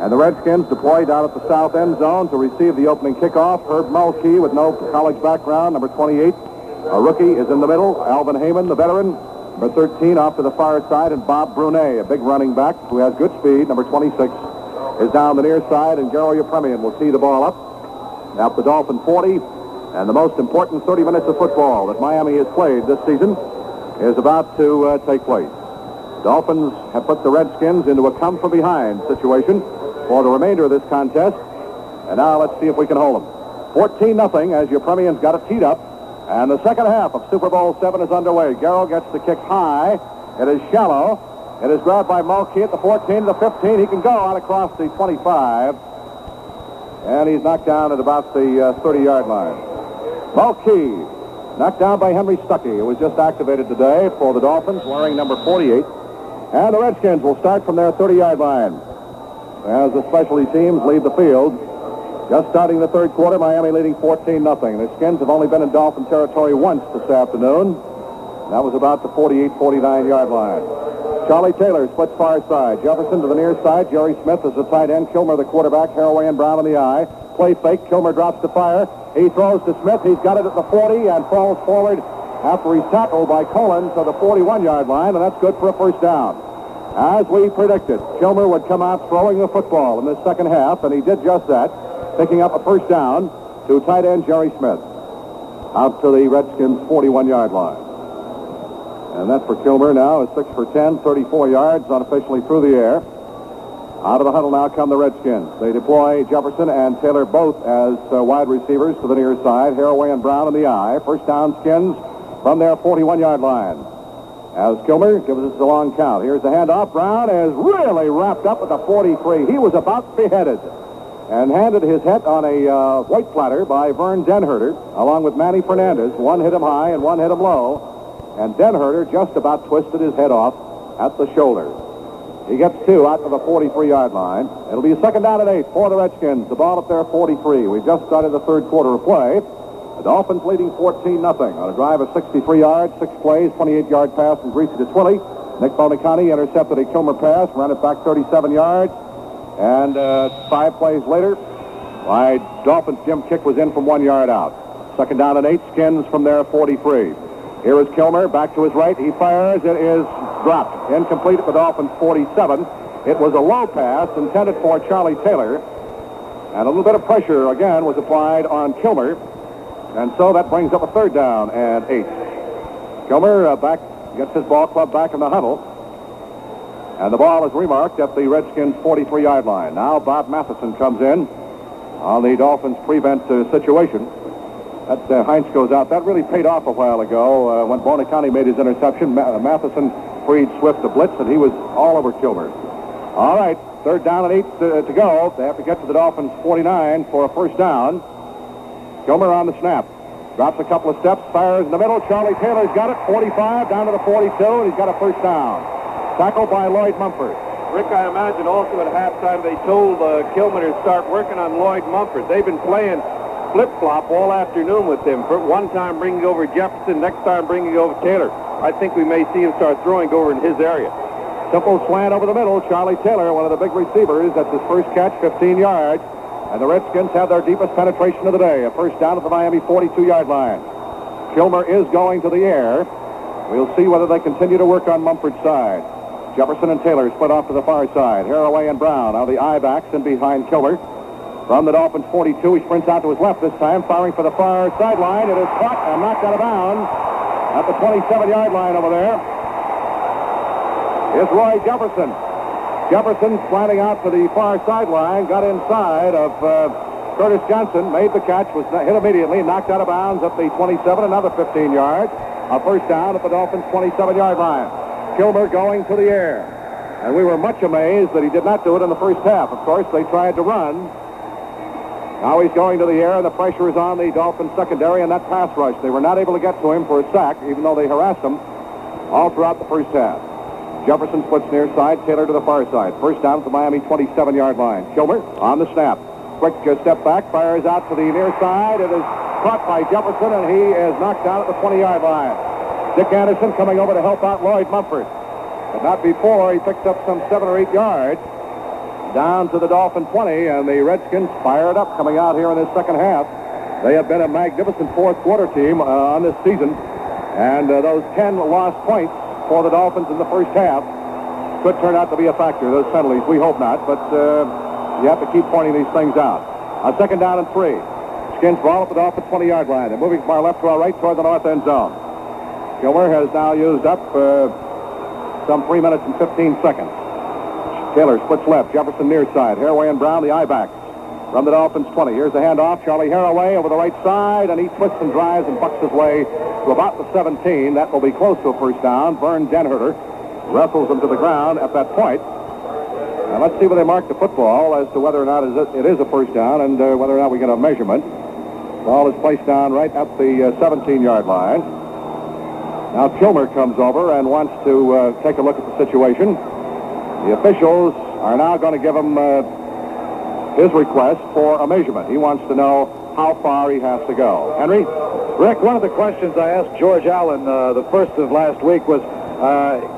And the Redskins deploy down at the south end zone to receive the opening kickoff. Herb Mulkey, with no college background, number 28. A rookie is in the middle. Alvin Heyman, the veteran, number 13, off to the far side. And Bob Brunet, a big running back who has good speed, number 26, is down the near side. And Garo Yepremian will tee the ball up at the Dolphin 40. And the most important 30 minutes of football that Miami has played this season is about to take place. Dolphins have put the Redskins into a come-from-behind situation for the remainder of this contest. And now let's see if we can hold them. 14-0 as Yepremian's got it teed up. And the second half of Super Bowl VII is underway. Garrow gets the kick high. It is shallow. It is grabbed by Mulkey at the 14, the 15. He can go out across the 25. And he's knocked down at about the 30-yard line. Mulkey knocked down by Henry Stuckey, who was just activated today for the Dolphins, wearing number 48. And the Redskins will start from their 30-yard line as the specialty teams leave the field. Just starting the third quarter, Miami leading 14-0. The Skins have only been in Dolphin territory once this afternoon. That was about the 48-49-yard line. Charlie Taylor splits far side. Jefferson to the near side. Jerry Smith is the tight end. Kilmer the quarterback. Haraway and Brown in the eye. Play fake. Kilmer drops to fire. He throws to Smith. He's got it at the 40 and falls forward after he's tackled by Colin to the 41-yard line, and that's good for a first down. As we predicted, Kilmer would come out throwing the football in the second half, and he did just that, picking up a first down to tight end Jerry Smith out to the Redskins' 41-yard line. And that for Kilmer now is 6 for 10, 34 yards unofficially through the air. Out of the huddle now come the Redskins. They deploy Jefferson and Taylor both as wide receivers to the near side. Haraway and Brown in the eye. First down Skins from their 41-yard line. As Kilmer gives us a long count. Here's the handoff. Brown is really wrapped up at the 43. He was about beheaded and handed his head on a white platter by Vern Denherter, along with Manny Fernandez. One hit him high and one hit him low. And Denherter just about twisted his head off at the shoulder. He gets two out to the 43-yard line. It'll be a second down and 8 for the Redskins. The ball at their 43. We've just started the third quarter of play. The Dolphins leading 14-0 on a drive of 63 yards, 6 plays, 28-yard pass from Greasy to Twilly. Nick Bonicani intercepted a Kilmer pass, ran it back 37 yards. And 5 plays later, my Dolphins' Jim Kick was in from 1 yard out. Second down and 8, Skins from their 43. Here is Kilmer, back to his right. He fires. It is dropped. Incomplete at the Dolphins' 47. It was a low pass intended for Charlie Taylor. And a little bit of pressure, again, was applied on Kilmer. And so that brings up a third down and 8. Kilmer back, gets his ball club back in the huddle. And the ball is remarked at the Redskins' 43-yard line. Now Bob Matheson comes in on the Dolphins' prevent situation. That Heinz goes out. That really paid off a while ago when Bonicani made his interception. Matheson freed Swift to blitz, and he was all over Kilmer. All right, third down and 8 to go. They have to get to the Dolphins' 49 for a first down. Kilmer on the snap. Drops a couple of steps, fires in the middle. Charlie Taylor's got it, 45, down to the 42, and he's got a first down. Tackled by Lloyd Mumford. Rick, I imagine also at halftime they told Kilmer to start working on Lloyd Mumford. They've been playing flip-flop all afternoon with him. For one time bringing over Jefferson, next time bringing over Taylor. I think we may see him start throwing over in his area. Simple slant over the middle. Charlie Taylor, one of the big receivers. That's his first catch, 15 yards. And the Redskins have their deepest penetration of the day. A first down at the Miami 42-yard line. Kilmer is going to the air. We'll see whether they continue to work on Mumford's side. Jefferson and Taylor split off to the far side. Haraway and Brown are the I-backs in behind Kilmer. From the Dolphins' 42, he sprints out to his left this time, firing for the far sideline. It is caught and knocked out of bounds at the 27-yard line over there. Here's Roy Jefferson. Jefferson slanting out to the far sideline, got inside of Curtis Johnson, made the catch, was hit immediately, knocked out of bounds at the 27, another 15 yards. A first down at the Dolphins' 27-yard line. Kilmer going to the air. And we were much amazed that he did not do it in the first half. Of course, they tried to run. Now he's going to the air, and the pressure is on the Dolphins secondary and that pass rush. They were not able to get to him for a sack, even though they harassed him all throughout the first half. Jefferson splits near side, Taylor to the far side. First down at the Miami 27-yard line. Kilmer on the snap. Quick step back, fires out to the near side. It is caught by Jefferson, and he is knocked down at the 20-yard line. Dick Anderson coming over to help out Lloyd Mumford. But not before he picks up some 7 or 8 yards. down to the Dolphin 20, and the Redskins fired up coming out here in this second half. They have been a magnificent fourth quarter team on this season, and those 10 lost points for the Dolphins in the first half could turn out to be a factor. Those penalties, we hope not, but you have to keep pointing these things out. A second down and 3. Skins ball up the Dolphin 20-yard line. They're moving from our left to our right toward the north end zone. Kilmer has now used up some 3 minutes and 15 seconds. Taylor splits left. Jefferson near side. Haraway and Brown, the I-backs from the Dolphins 20. Here's the handoff. Charlie Haraway over the right side, and he twists and drives and bucks his way to about the 17. That will be close to a first down. Vern Denherter wrestles him to the ground at that point. And let's see where they mark the football as to whether or not it is a first down and whether or not we get a measurement. The ball is placed down right at the 17-yard line. Now Kilmer comes over and wants to take a look at the situation. The officials are now going to give him his request for a measurement. He wants to know how far he has to go. Henry? Rick, one of the questions I asked George Allen the first of last week was,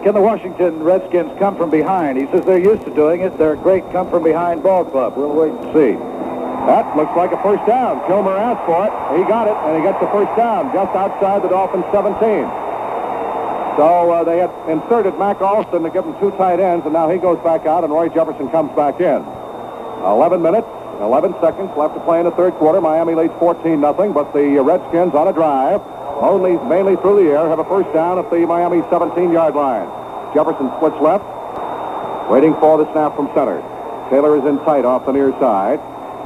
can the Washington Redskins come from behind? He says they're used to doing it. They're a great come-from-behind ball club. We'll wait and see. That looks like a first down. Kilmer asked for it. He got it, and he gets the first down just outside the Dolphins' 17. So they had inserted Mac Alston to give him 2 tight ends, and now he goes back out, and Roy Jefferson comes back in. 11 minutes, 11 seconds left to play in the third quarter. Miami leads 14-0, but the Redskins on a drive, mainly through the air, have a first down at the Miami 17-yard line. Jefferson splits left, waiting for the snap from center. Taylor is in tight off the near side.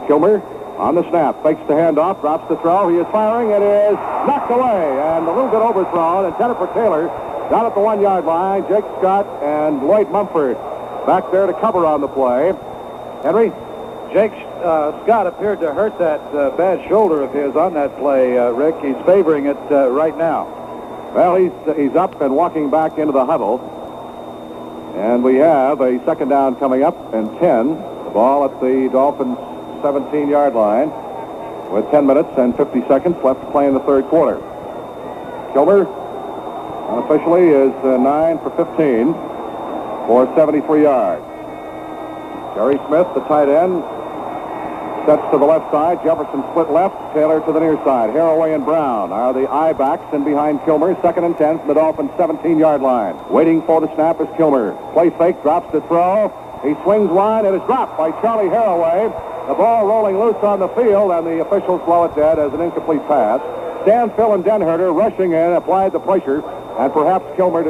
Kilmer on the snap, fakes the handoff, drops the throw. He is firing. It is knocked away, and a little bit overthrown, intended for Taylor. Down at the 1-yard line, Jake Scott and Lloyd Mumford back there to cover on the play. Henry? Jake Scott appeared to hurt that bad shoulder of his on that play, Rick. He's favoring it right now. Well, he's up and walking back into the huddle. And we have a second down coming up and 10. The ball at the Dolphins' 17-yard line with 10 minutes and 50 seconds left to play in the third quarter. Kilmer unofficially is 9 for 15 for 73 yards. Jerry Smith, the tight end, sets to the left side. Jefferson split left. Taylor to the near side. Haraway and Brown are the I-backs, and behind Kilmer, second and 10 from the Dolphins' 17-yard line. Waiting for the snap is Kilmer. Play fake, drops to throw. He swings wide. It is dropped by Charlie Haraway. The ball rolling loose on the field, and the officials blow it dead as an incomplete pass. Stan, Phil, and Denherter rushing in, applied the pressure, and perhaps Kilmer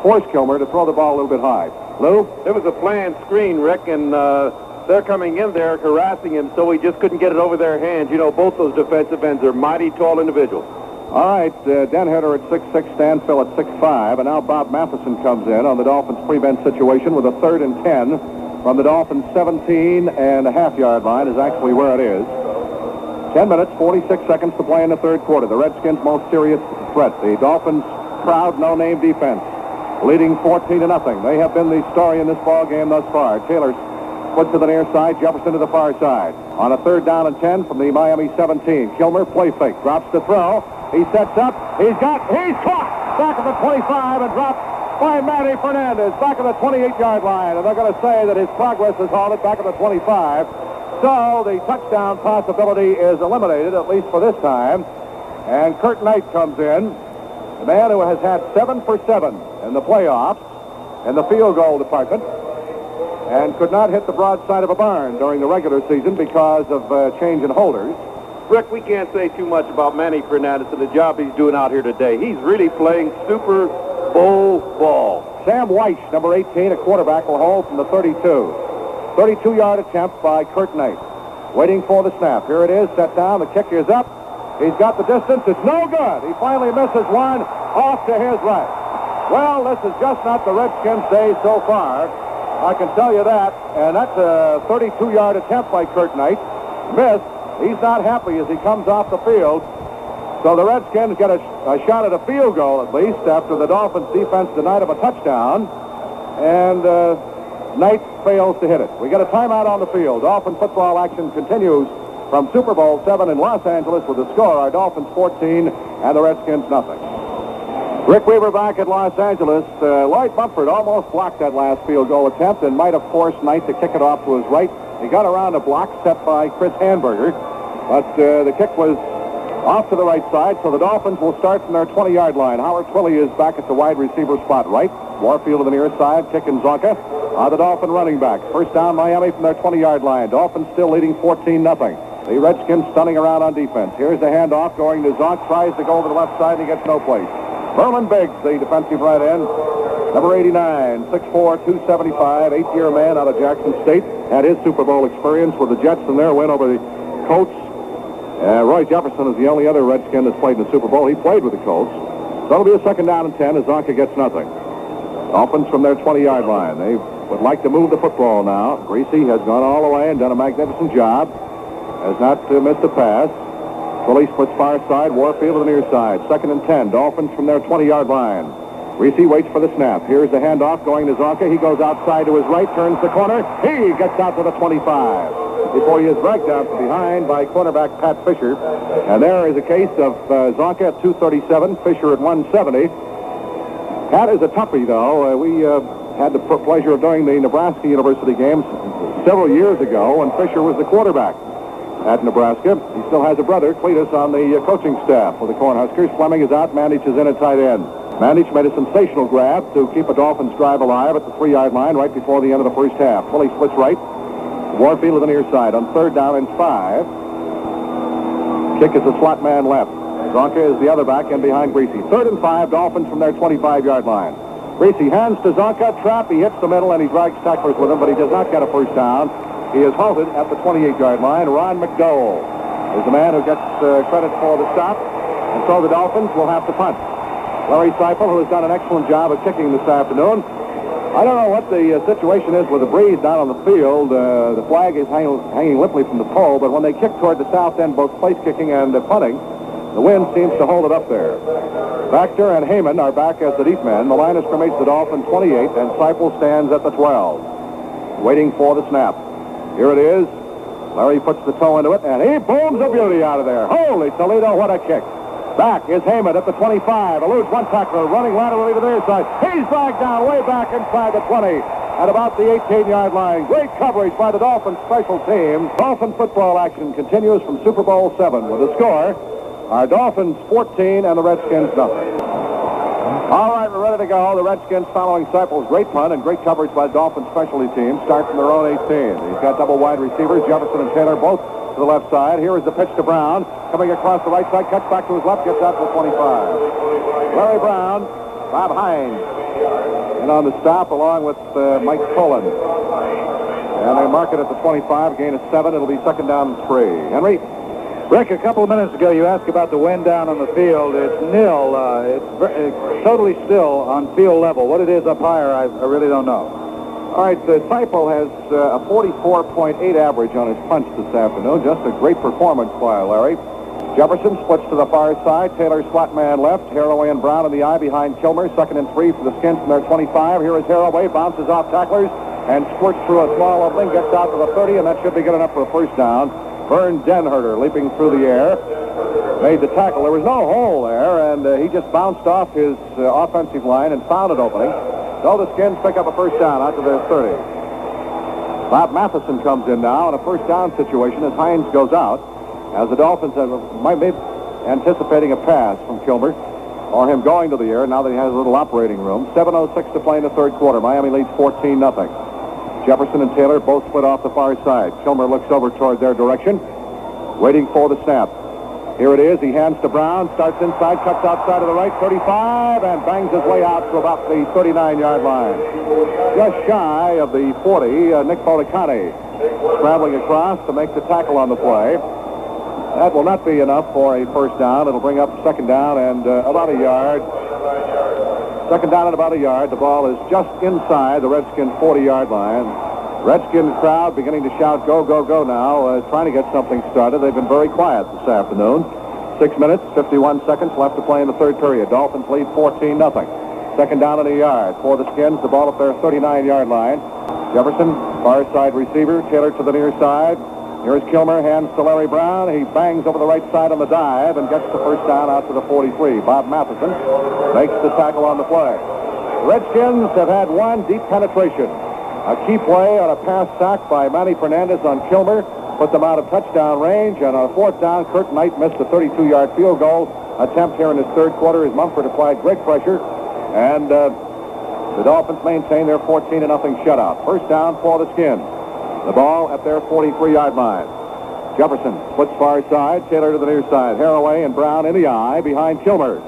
forced Kilmer to throw the ball a little bit high. Lou? It was a planned screen, Rick, and they're coming in there harassing him, so he just couldn't get it over their hands. You know, both those defensive ends are mighty tall individuals. All right, Denherter at 6'6", Stan Phil at 6'5", and now Bob Matheson comes in on the Dolphins' prevent situation with a 3rd and 10 from the Dolphins' 17.5-yard line is actually where it is. 10 minutes, 46 seconds to play in the third quarter. The Redskins' most serious threat. The Dolphins' proud no-name defense, leading 14-0. They have been the story in this ball game thus far. Taylor split to the near side, Jefferson to the far side. On a 3rd down and 10 from the Miami 17. Kilmer, play fake, drops the throw. He sets up. He's caught. Back at the 25 and dropped by Manny Fernandez. Back at the 28-yard line. And they're going to say that his progress is halted back at the 25. So the touchdown possibility is eliminated, at least for this time. And Kurt Knight comes in, the man who has had 7 for 7 in the playoffs in the field goal department, and could not hit the broadside of a barn during the regular season because of change in holders. Rick, we can't say too much about Manny Fernandez and the job he's doing out here today. He's really playing Super Bowl ball. Sam Weiss, number 18, a quarterback, will hold from the 32. 32-yard attempt by Kurt Knight. Waiting for the snap. Here it is, set down. The kick is up. He's got the distance. It's no good. He finally misses one off to his right. Well, this is just not the Redskins' day so far. I can tell you that. And that's a 32-yard attempt by Kurt Knight. Missed. He's not happy as he comes off the field. So the Redskins get a shot at a field goal, at least, after the Dolphins' defense denied him a touchdown. And Knight fails to hit it. We get a timeout on the field. Dolphin football action continues from Super Bowl VII in Los Angeles with the score, our Dolphins 14 and the Redskins nothing. Rick Weaver back at Los Angeles. Lloyd Mumford almost blocked that last field goal attempt and might have forced Knight to kick it off to his right. He got around a block set by Chris Hamburger, but the kick was off to the right side, so the Dolphins will start from their 20-yard line. Howard Twilley is back at the wide receiver spot right. Warfield to the near side, Kick and Zonka are the Dolphin running backs. First down, Miami from their 20-yard line. Dolphins still leading 14-0. The Redskins stunning around on defense. Here's the handoff going to Zonk. Tries to go to the left side and he gets no place. Merlin Biggs, the defensive right end, number 89, 6'4", 275, 8-year man out of Jackson State. Had his Super Bowl experience with the Jets in their win over the Colts. Roy Jefferson is the only other Redskin that's played in the Super Bowl. He played with the Colts. So it'll be a second down and 10 as Zonka gets nothing. Dolphins from their 20-yard line. They would like to move the football now. Greasy has gone all the way and done a magnificent job. Has not missed a pass. Twilley splits far side. Warfield to the near side. Second and 10. Dolphins from their 20-yard line. Greasy waits for the snap. Here's the handoff going to Zonka. He goes outside to his right, turns the corner. He gets out to the 25 before he is dragged down from behind by cornerback Pat Fisher. And there is a case of Zonka at 237, Fisher at 170. Pat is a toughie, though. We had the pleasure of doing the Nebraska University games several years ago when Fisher was the quarterback at Nebraska. He still has a brother, Cletus, on the coaching staff for the Cornhuskers. Fleming is out. Mandich is in at tight end. Mandich made a sensational grab to keep a Dolphins drive alive at the 3-yard line right before the end of the first half. Twilley splits right. Warfield to the near side on third down and 5. Kick is a slot man left. Zonka is the other back in behind Greasy. Third and 5, Dolphins from their 25-yard line. Greasy hands to Zonka. Trap. He hits the middle and he drags tacklers with him, but he does not get a first down. He is halted at the 28-yard line. Ron McDowell is the man who gets credit for the stop, and so the Dolphins will have to punt. Larry Seifel, who has done an excellent job of kicking this afternoon. I don't know what the situation is with the breeze down on the field. The flag is hanging limply from the pole, but when they kick toward the south end, both place kicking and punting, the wind seems to hold it up there. Baxter and Heyman are back as the deep men. The line of scrimmage, the Dolphin 28, and Seifel stands at the 12, waiting for the snap. Here it is. Larry puts the toe into it, and he booms a beauty out of there. Holy Toledo, what a kick. Back is Heyman at the 25. Eludes one tackler, running laterally to their side. He's dragged down way back inside the 20 at about the 18-yard line. Great coverage by the Dolphins special team. Dolphin football action continues from Super Bowl VII with the score. Our Dolphins 14 and the Redskins nothing. All right, we're ready to go. The Redskins following Seifel's great punt and great coverage by the Dolphins specialty team start from their own 18. He's got double wide receivers, Jefferson and Taylor both to the left side. Here is the pitch to Brown. Coming across the right side, cuts back to his left, gets out to the 25. Larry Brown, Bob Hines, and on the stop along with Mike Tolan. And they mark it at the 25, gain of 7. It'll be second down and 3. Henry? Rick, a couple of minutes ago you asked about the wind down on the field. It's nil. It's totally still on field level. What it is up higher, I really don't know. All right, Seifel has a 44.8 average on his punch this afternoon. Just a great performance by Larry. Jefferson splits to the far side. Taylor slot man left. Haraway and Brown in the eye behind Kilmer. Second and 3 for the Skins from their 25. Here is Haraway. Bounces off tacklers and squirts through a small opening. Gets out to the 30, and that should be good enough for a first down. Vern Denherter leaping through the air. Made the tackle. There was no hole there, and he just bounced off his offensive line and found an opening. So the Skins pick up a first down out to their 30. Bob Matheson comes in now in a first down situation as Hines goes out. As the Dolphins might be anticipating a pass from Kilmer or him going to the air now that he has a little operating room. 7:06 to play in the third quarter. Miami leads 14-0. Jefferson and Taylor both split off the far side. Kilmer looks over toward their direction, waiting for the snap. Here it is. He hands to Brown, starts inside, cuts outside of the right, 35, and bangs his way out to about the 39-yard line. Just shy of the 40, Nick Bolicani scrambling across to make the tackle on the play. That will not be enough for a first down. It'll bring up second down and about a yard. Second down and about a yard. The ball is just inside the Redskins' 40-yard line. Redskins crowd beginning to shout, go, go, go now, trying to get something started. They've been very quiet this afternoon. 6 minutes, 51 seconds left to play in the third period. Dolphins lead 14-0. Second down and a yard for the Skins. The ball at their 39-yard line. Jefferson, far side receiver. Taylor to the near side. Here's Kilmer, hands to Larry Brown. He bangs over the right side on the dive and gets the first down out to the 43. Bob Matheson makes the tackle on the play. The Redskins have had one deep penetration. A key play on a pass sack by Manny Fernandez on Kilmer put them out of touchdown range. And on a fourth down, Kurt Knight missed a 32-yard field goal attempt here in his third quarter as Mumford applied great pressure. And the Dolphins maintain their 14-0 shutout. First down for the Skins. The ball at their 43-yard line. Jefferson splits far side, Taylor to the near side. Haraway and Brown in the eye behind Kilmer.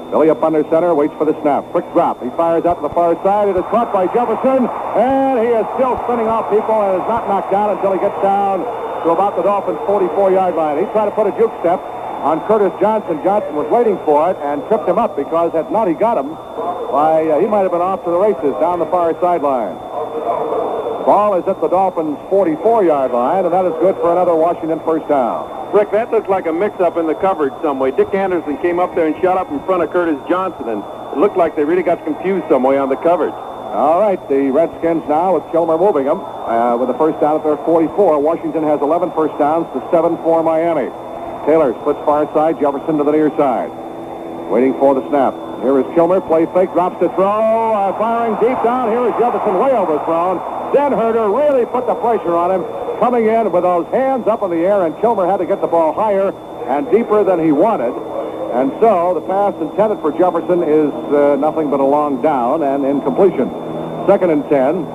Billy up under center, waits for the snap. Quick drop. He fires out to the far side. It is caught by Jefferson, and he is still spinning off people and is not knocked down until he gets down to about the Dolphins' 44-yard line. He tried to put a juke step on Curtis Johnson. Johnson was waiting for it and tripped him up because had not he got him, he might have been off to the races down the far sideline. Ball is at the Dolphins' 44-yard line, and that is good for another Washington first down. Rick, that looks like a mix-up in the coverage some way. Dick Anderson came up there and shot up in front of Curtis Johnson, and it looked like they really got confused some way on the coverage. All right, the Redskins now with Kilmer moving them with the first down at their 44. Washington has 11 first downs to 7 for Miami. Taylor splits far side, Jefferson to the near side. Waiting for the snap. Here is Kilmer, play fake, drops to throw, firing deep down. Here is Jefferson, way overthrown. Then Herder really put the pressure on him, coming in with those hands up in the air, and Kilmer had to get the ball higher and deeper than he wanted. And so the pass intended for Jefferson is nothing but a long down and incompletion. 2nd and 10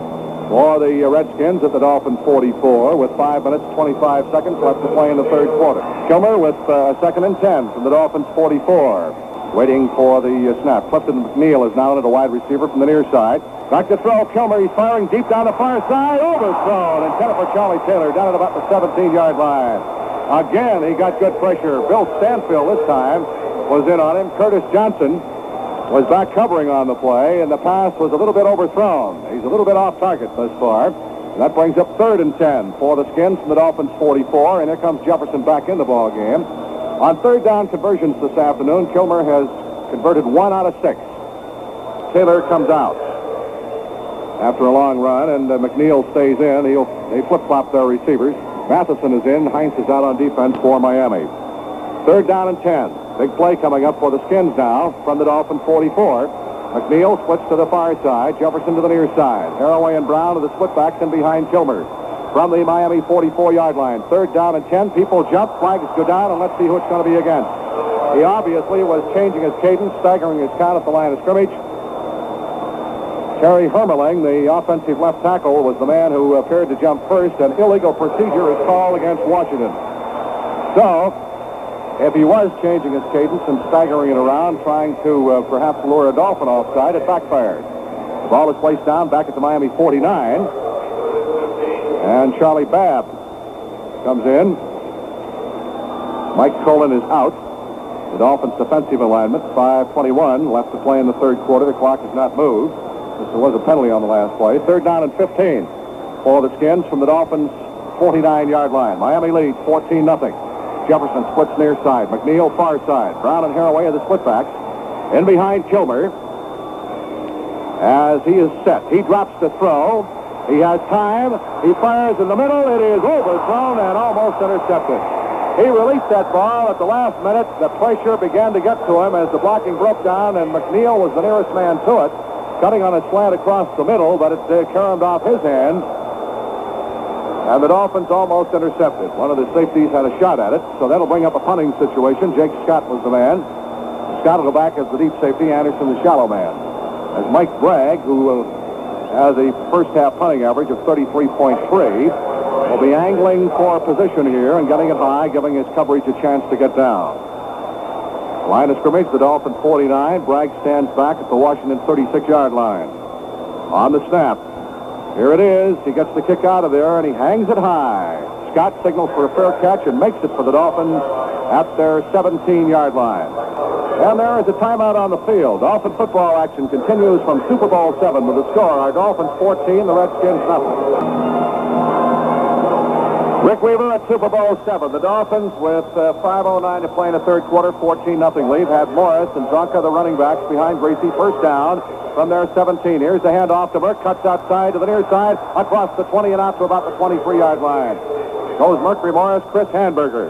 for the Redskins at the Dolphins' 44 with 5 minutes, 25 seconds left to play in the third quarter. Kilmer with 2nd and 10 from the Dolphins' 44. Waiting for the snap. Clifton McNeil is now at a wide receiver from the near side. Back to throw. Kilmer, he's firing deep down the far side. Overthrown. Intended for Charlie Taylor down at about the 17-yard line. Again, he got good pressure. Bill Stanfield this time was in on him. Curtis Johnson was back covering on the play, and the pass was a little bit overthrown. He's a little bit off target thus far. And that brings up 3rd and 10 for the Skins from the Dolphins' 44, and here comes Jefferson back in the ball game. On third down conversions this afternoon, Kilmer has converted 1 out of 6. Taylor comes out after a long run, and McNeil stays in. They flip-flop their receivers. Matheson is in. Heinz is out on defense for Miami. 3rd down and 10. Big play coming up for the Skins now from the Dolphins' 44. McNeil splits to the far side. Jefferson to the near side. Haraway and Brown to the split-backs and behind Kilmer. From the Miami 44-yard line. 3rd down and 10. People jump. Flags go down, and let's see who it's going to be against. He obviously was changing his cadence, staggering his count at the line of scrimmage. Terry Hermeling, the offensive left tackle, was the man who appeared to jump first. An illegal procedure is called against Washington. So, if he was changing his cadence and staggering it around, trying to perhaps lure a Dolphin offside, it backfired. The ball is placed down back at the Miami 49. And Charlie Babb comes in. Mike Cullen is out. The Dolphins' defensive alignment, 5:21 left to play in the third quarter. The clock has not moved. There was a penalty on the last play. 3rd down and 15 for the Skins from the Dolphins' 49-yard line. Miami leads 14-0. Jefferson splits near side. McNeil far side. Brown and Haraway are the split-backs. In behind Kilmer as he is set. He drops to throw. He has time. He fires in the middle. It is overthrown and almost intercepted. He released that ball at the last minute. The pressure began to get to him as the blocking broke down, and McNeil was the nearest man to it, cutting on a slant across the middle, but it caromed off his hand. And the Dolphins almost intercepted. One of the safeties had a shot at it, so that'll bring up a punting situation. Jake Scott was the man. Scott will go back as the deep safety. Anderson, the shallow man. As Mike Bragg, who has a first-half punting average of 33.3, will be angling for position here and getting it high, giving his coverage a chance to get down. Line of scrimmage, the Dolphins 49. Bragg stands back at the Washington 36-yard line. On the snap, here it is. He gets the kick out of there, and he hangs it high. Scott signals for a fair catch and makes it for the Dolphins at their 17-yard line. And there is a timeout on the field. Dolphin football action continues from Super Bowl VII with the score. Our Dolphins 14, the Redskins nothing. Rick Weaver at Super Bowl VII. The Dolphins with 5:09 to play in the third quarter, 14-0 lead. Have Morris and Zonka, the running backs, behind Gracie. First down from their 17. Here's the handoff to Burke. Cuts outside to the near side, across the 20 and out to about the 23-yard line. Goes Mercury Morris, Chris Hamburger.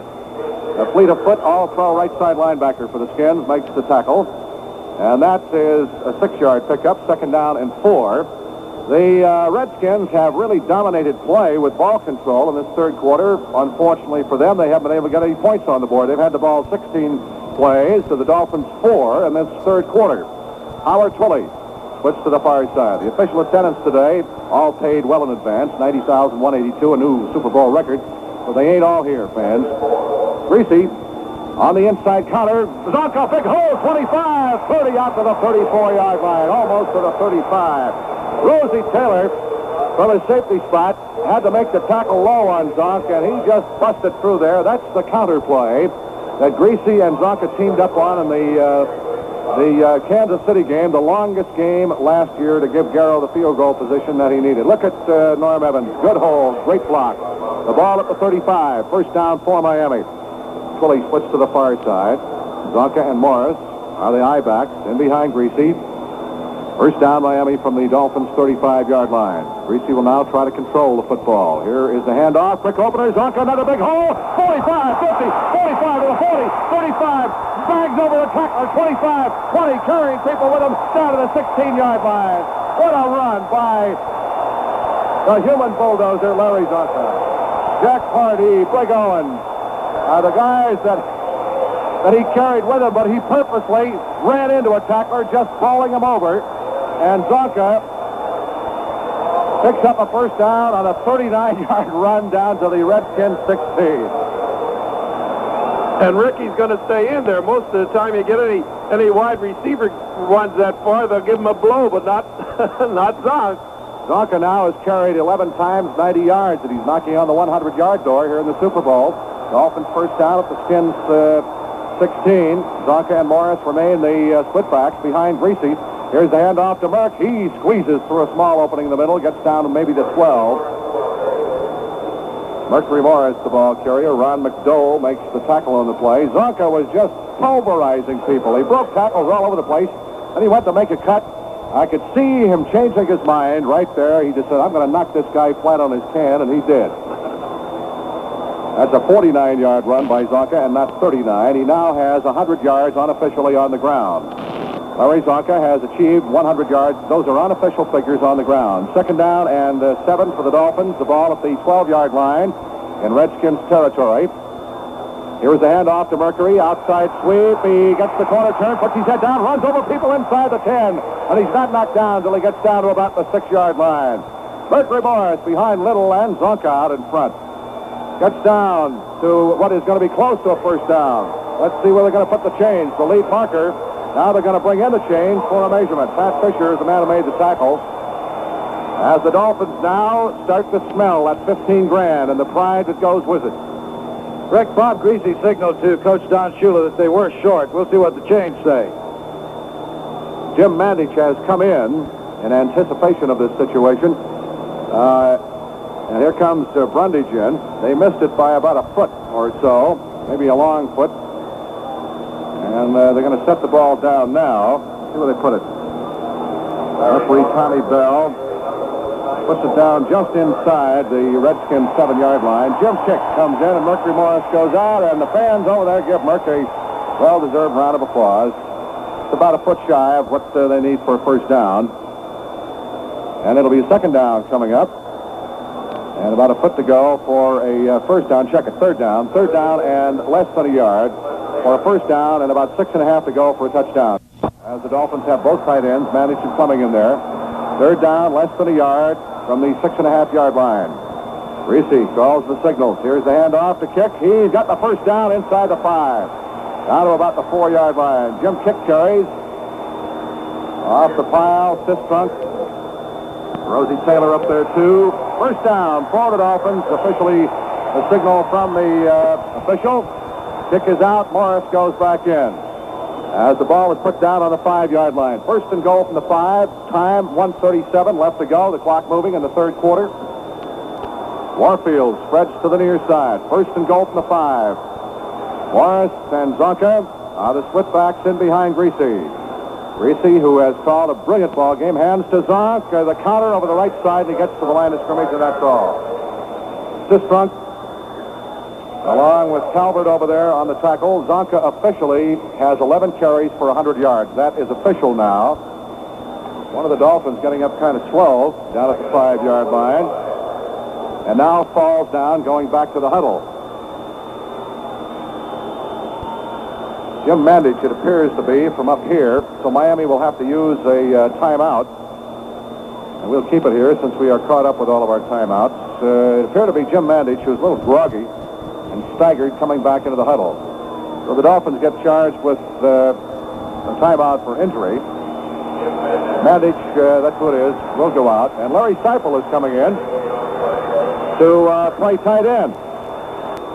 A fleet of foot, all-pro right side linebacker for the Skins, makes the tackle. And that is a 6-yard pickup, second down and 4. The Redskins have really dominated play with ball control in this third quarter. Unfortunately for them, they haven't been able to get any points on the board. They've had the ball 16 plays to the Dolphins 4 in this third quarter. Howard Twilley switched to the far side. The official attendance today, all paid well in advance, 90,182, a new Super Bowl record. But they ain't all here, fans. Greasy on the inside counter. Zonka, big hole, 25, 30 out to the 34-yard line, almost to the 35. Rosie Taylor, from his safety spot, had to make the tackle low on Zonk, and he just busted through there. That's the counter play that Greasy and Zonka teamed up on in the Kansas City game, the longest game last year to give Garrow the field goal position that he needed. Look at Norm Evans. Good hold, great block. The ball at the 35, first down for Miami. Twilley splits to the far side. Zonka and Morris are the I-backs in behind Greasy. First down, Miami from the Dolphins' 35-yard line. Greasy will now try to control the football. Here is the handoff. Quick opener. Zonka, another big hole. 45, 50, 45 to the 40, 35. Bags over the tackler. 25, 20. Carrying people with him down to the 16-yard line. What a run by the human bulldozer, Larry Zonka. Jack Pardee, Big Owen are the guys that he carried with him, but he purposely ran into a tackler, just bowling him over. And Zonka picks up a first down on a 39-yard run down to the Redskins 16. And Ricky's going to stay in there. Most of the time you get any wide receiver runs that far, they'll give him a blow, but not not Zonk. Zonka now has carried 11 times 90 yards, and he's knocking on the 100-yard door here in the Super Bowl. Dolphins first down at the Skins 16. Zonka and Morris remain the split backs behind Greasy. Here's the handoff to Merck. He squeezes through a small opening in the middle, gets down to maybe the 12. Mercury Morris, the ball carrier. Ron McDowell makes the tackle on the play. Zonka was just pulverizing people. He broke tackles all over the place, and he went to make a cut. I could see him changing his mind right there. He just said, I'm going to knock this guy flat on his can, and he did. That's a 49-yard run by Zonka, and not 39. He now has 100 yards unofficially on the ground. Larry Zonka has achieved 100 yards. Those are unofficial figures on the ground. Second down and 7 for the Dolphins. The ball at the 12-yard line in Redskins territory. Here's the handoff to Mercury. Outside sweep. He gets the corner turn, puts his head down, runs over people inside the 10. And he's not knocked down until he gets down to about the 6-yard line. Mercury Morris behind Little and Zonka out in front. Gets down to what is going to be close to a first down. Let's see where they're going to put the chains. The lead marker. Now they're going to bring in the chains for a measurement. Pat Fisher is the man who made the tackle. As the Dolphins now start to smell that 15 grand and the pride that goes with it. Rick, Bob Greasy signaled to Coach Don Shula that they were short. We'll see what the chains say. Jim Mandich has come in anticipation of this situation. And here comes Brundage in. They missed it by about a foot or so, maybe a long foot. And they're going to set the ball down now. See where they put it. Referee Tommy Bell puts it down just inside the Redskins 7-yard line. Jim Chick comes in, and Mercury Morris goes out, and the fans over there give Mercury a well-deserved round of applause. It's about a foot shy of what they need for a first down. And it'll be a second down coming up. And about a foot to go for a first down. Check it, third down. Third down and less than a yard for a first down, and about 6.5 to go for a touchdown. As the Dolphins have both tight ends, Mandich and Fleming in there. Third down, less than a yard from the 6.5-yard line. Greasy calls the signals. Here's the handoff to Kick. He's got the first down inside the 5. Down to about the 4-yard line. Jim Kick carries. Off the pile, Sistrunk. Rosie Taylor up there, too. First down for the Dolphins. Officially, the signal from the official. Kick is out. Morris goes back in. As the ball is put down on the 5-yard line. First and goal from the 5. Time, 1:37 left to go. The clock moving in the third quarter. Warfield spreads to the near side. First and goal from the 5. Morris and Zonka are the split backs in behind Greasy. Greasy, who has called a brilliant ball game, hands to Zonka. The counter over the right side, and he gets to the line of scrimmage, and that's all. Sistrunk Along with Calvert over there on the tackle, Zonka officially has 11 carries for 100 yards. That is official now. One of the Dolphins getting up kind of slow down at the 5-yard line. And now falls down, going back to the huddle. Jim Mandich, it appears to be, from up here. So Miami will have to use a timeout. And we'll keep it here since we are caught up with all of our timeouts. It appeared to be Jim Mandich, who was a little groggy and staggered coming back into the huddle. So the Dolphins get charged with a timeout for injury. Mandich, that's who it is, will go out. And Larry Seifel is coming in to play tight end.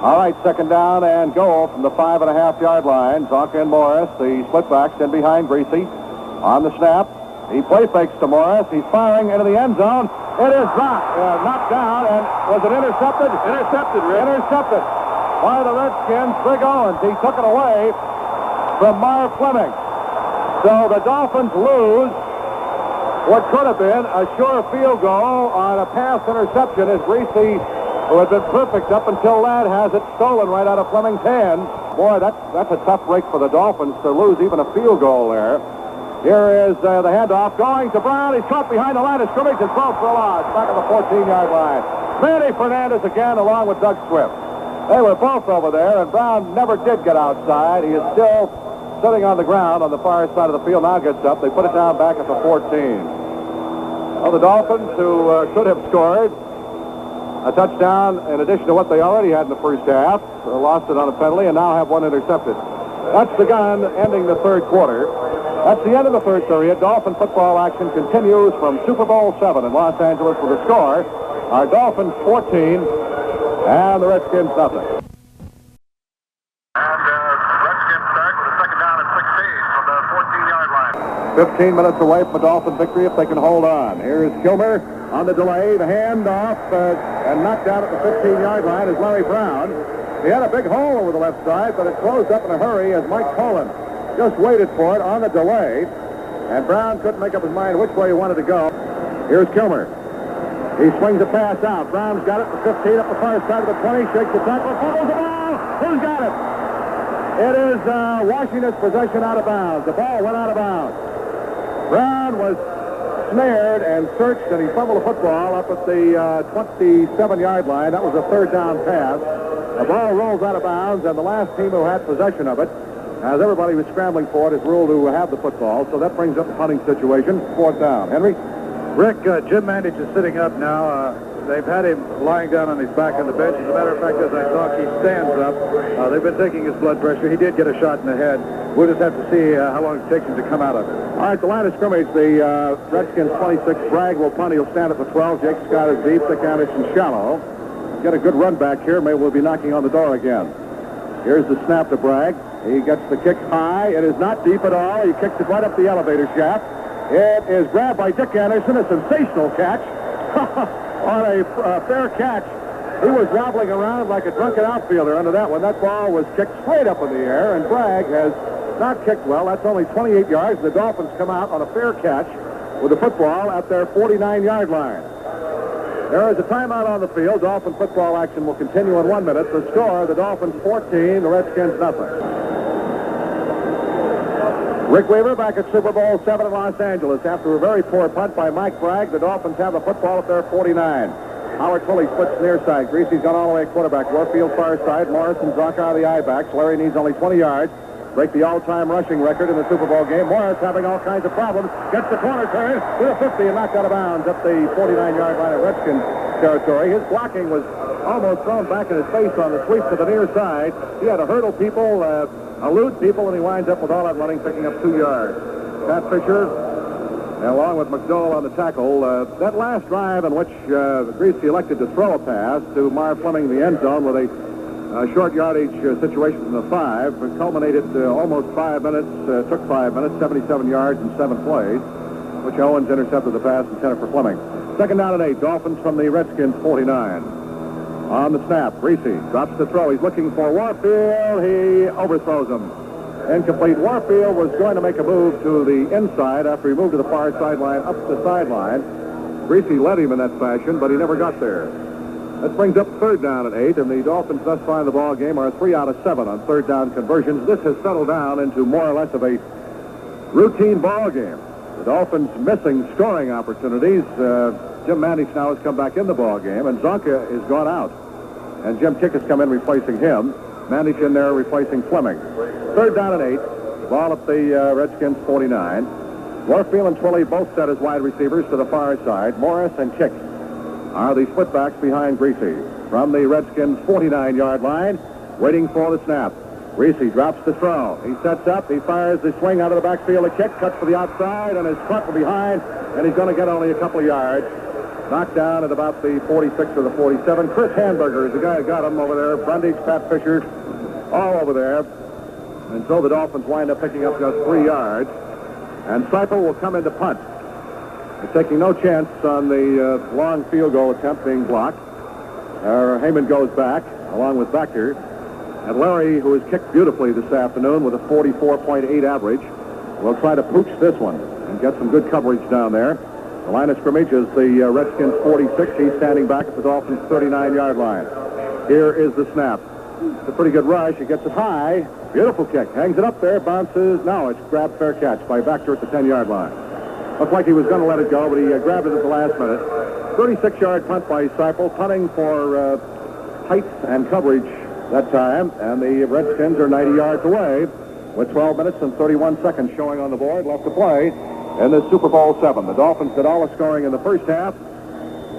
All right, second down and goal from the 5.5-yard line. Zonka and Morris, the splitbacks, in behind Greasy. On the snap, he play fakes to Morris. He's firing into the end zone. It is knocked down, and was it intercepted? Intercepted, Rick. Intercepted by the Redskins. Greg Owens. He took it away from Marv Fleming. So the Dolphins lose what could have been a sure field goal on a pass interception as Greasy, who had been perfect up until that, has it stolen right out of Fleming's hand. Boy, that's a tough break for the Dolphins to lose even a field goal there. Here is the handoff going to Brown. He's caught behind the line of scrimmage and throws for a loss back on the 14-yard line. Manny Fernandez again along with Doug Swift. They were both over there, and Brown never did get outside. He is still sitting on the ground on the far side of the field. Now gets up. They put it down back at the 14. Well, the Dolphins, who should have scored a touchdown in addition to what they already had in the first half, lost it on a penalty and now have one intercepted. That's the gun ending the third quarter. That's the end of the third period. Dolphin football action continues from Super Bowl VII in Los Angeles with a score. Our Dolphins 14 and the Redskins nothing. And Redskins start with a second down at 16 from the 14-yard line. 15 minutes away from a Dolphin victory if they can hold on. Here's Kilmer on the delay. The handoff and knocked out at the 15-yard line is Larry Brown. He had a big hole over the left side, but it closed up in a hurry as Mike Cullen just waited for it on the delay. And Brown couldn't make up his mind which way he wanted to go. Here's Kilmer. He swings a pass out. Brown's got it, the 15 up the far side of the 20, shakes the tackle, fumbles the ball. Who's got it? It is Washington's possession out of bounds. The ball went out of bounds. Brown was snared and searched, and he fumbled the football up at the 27-yard line. That was a third down pass. The ball rolls out of bounds, and the last team who had possession of it, as everybody was scrambling for it, is ruled to have the football. So that brings up the punting situation. Fourth down. Henry? Rick, Jim Mandich is sitting up now. They've had him lying down on his back on the bench. As a matter of fact, as I talk, he stands up. They've been taking his blood pressure. He did get a shot in the head. We'll just have to see how long it takes him to come out of it. All right, the line of scrimmage, the Redskins 26. Bragg will punt. He'll stand at the 12. Jake Scott is deep. Thick Anderson shallow. Get a good run back here. Maybe we'll be knocking on the door again. Here's the snap to Bragg. He gets the kick high. It is not deep at all. He kicks it right up the elevator shaft. It is grabbed by Dick Anderson. A sensational catch. On a fair catch. He was wobbling around like a drunken outfielder under that one. That ball was kicked straight up in the air, and Bragg has not kicked well. That's only 28 yards. The Dolphins come out on a fair catch with the football at their 49-yard line. There is a timeout on the field. Dolphin football action will continue in 1 minute. The score, the Dolphins 14, the Redskins nothing. Rick Weaver back at Super Bowl VII in Los Angeles. After a very poor punt by Mike Bragg, the Dolphins have the football at their 49. Howard Pulley splits near side. Greasy's gone all the way at quarterback. Warfield far side. Morris and Zonka are the I-backs. Larry needs only 20 yards. Break the all-time rushing record in the Super Bowl game. Morris having all kinds of problems. Gets the corner turn to the 50 and knocked out of bounds up the 49-yard line of Redskins territory. His blocking was almost thrown back in his face on the sweep to the near side. He had to hurdle people, elude people, and he winds up with all that running, picking up 2 yards. Pat Fisher, along with McDowell on the tackle. That last drive in which Greasy elected to throw a pass to Marv Fleming in the end zone with a short yardage situation from the 5 culminated almost 5 minutes, took 5 minutes, 77 yards and 7 plays, which Owens intercepted the pass intended for Fleming. Second down and 8, Dolphins from the Redskins 49. On the snap, Greasy drops the throw. He's looking for Warfield. He overthrows him. Incomplete. Warfield was going to make a move to the inside after he moved to the far sideline, up the sideline. Greasy led him in that fashion, but he never got there. That brings up third down and 8, and the Dolphins thus far in the ball game are 3 out of 7 on third down conversions. This has settled down into more or less of a routine ball game. The Dolphins missing scoring opportunities. Jim Mandich now has come back in the ball game, and Zonka is gone out. And Jim Kick has come in replacing him. Mandich in there replacing Fleming. Third down and 8. Ball at the Redskins 49. Warfield and Twilley both set as wide receivers to the far side. Morris and Kick are the splitbacks behind Greasy. From the Redskins 49-yard line, waiting for the snap. Greasy drops the throw. He sets up. He fires the swing out of the backfield. A kick, cuts for the outside, and is caught from behind, and he's going to get only a couple of yards. Knocked down at about the 46 or the 47. Chris Hamburger is the guy who got him over there. Brundage, Pat Fisher, all over there. And so the Dolphins wind up picking up just 3 yards. And Seipel will come into punt. They're taking no chance on the long field goal attempt being blocked. Heyman goes back, along with Vector. And Larry, who has kicked beautifully this afternoon with a 44.8 average, will try to pooch this one and get some good coverage down there. The line of scrimmage is the Redskins 46. He's standing back at the Dolphins 39-yard line. Here is the snap. It's a pretty good rush. He gets it high. Beautiful kick. Hangs it up there. Bounces. No, it's grabbed, fair catch by Vector at the 10-yard line. Looked like he was going to let it go, but he grabbed it at the last minute. 36-yard punt by Seipel, punting for height and coverage that time. And the Redskins are 90 yards away with 12 minutes and 31 seconds showing on the board left to play in the Super Bowl VII. The Dolphins did all the scoring in the first half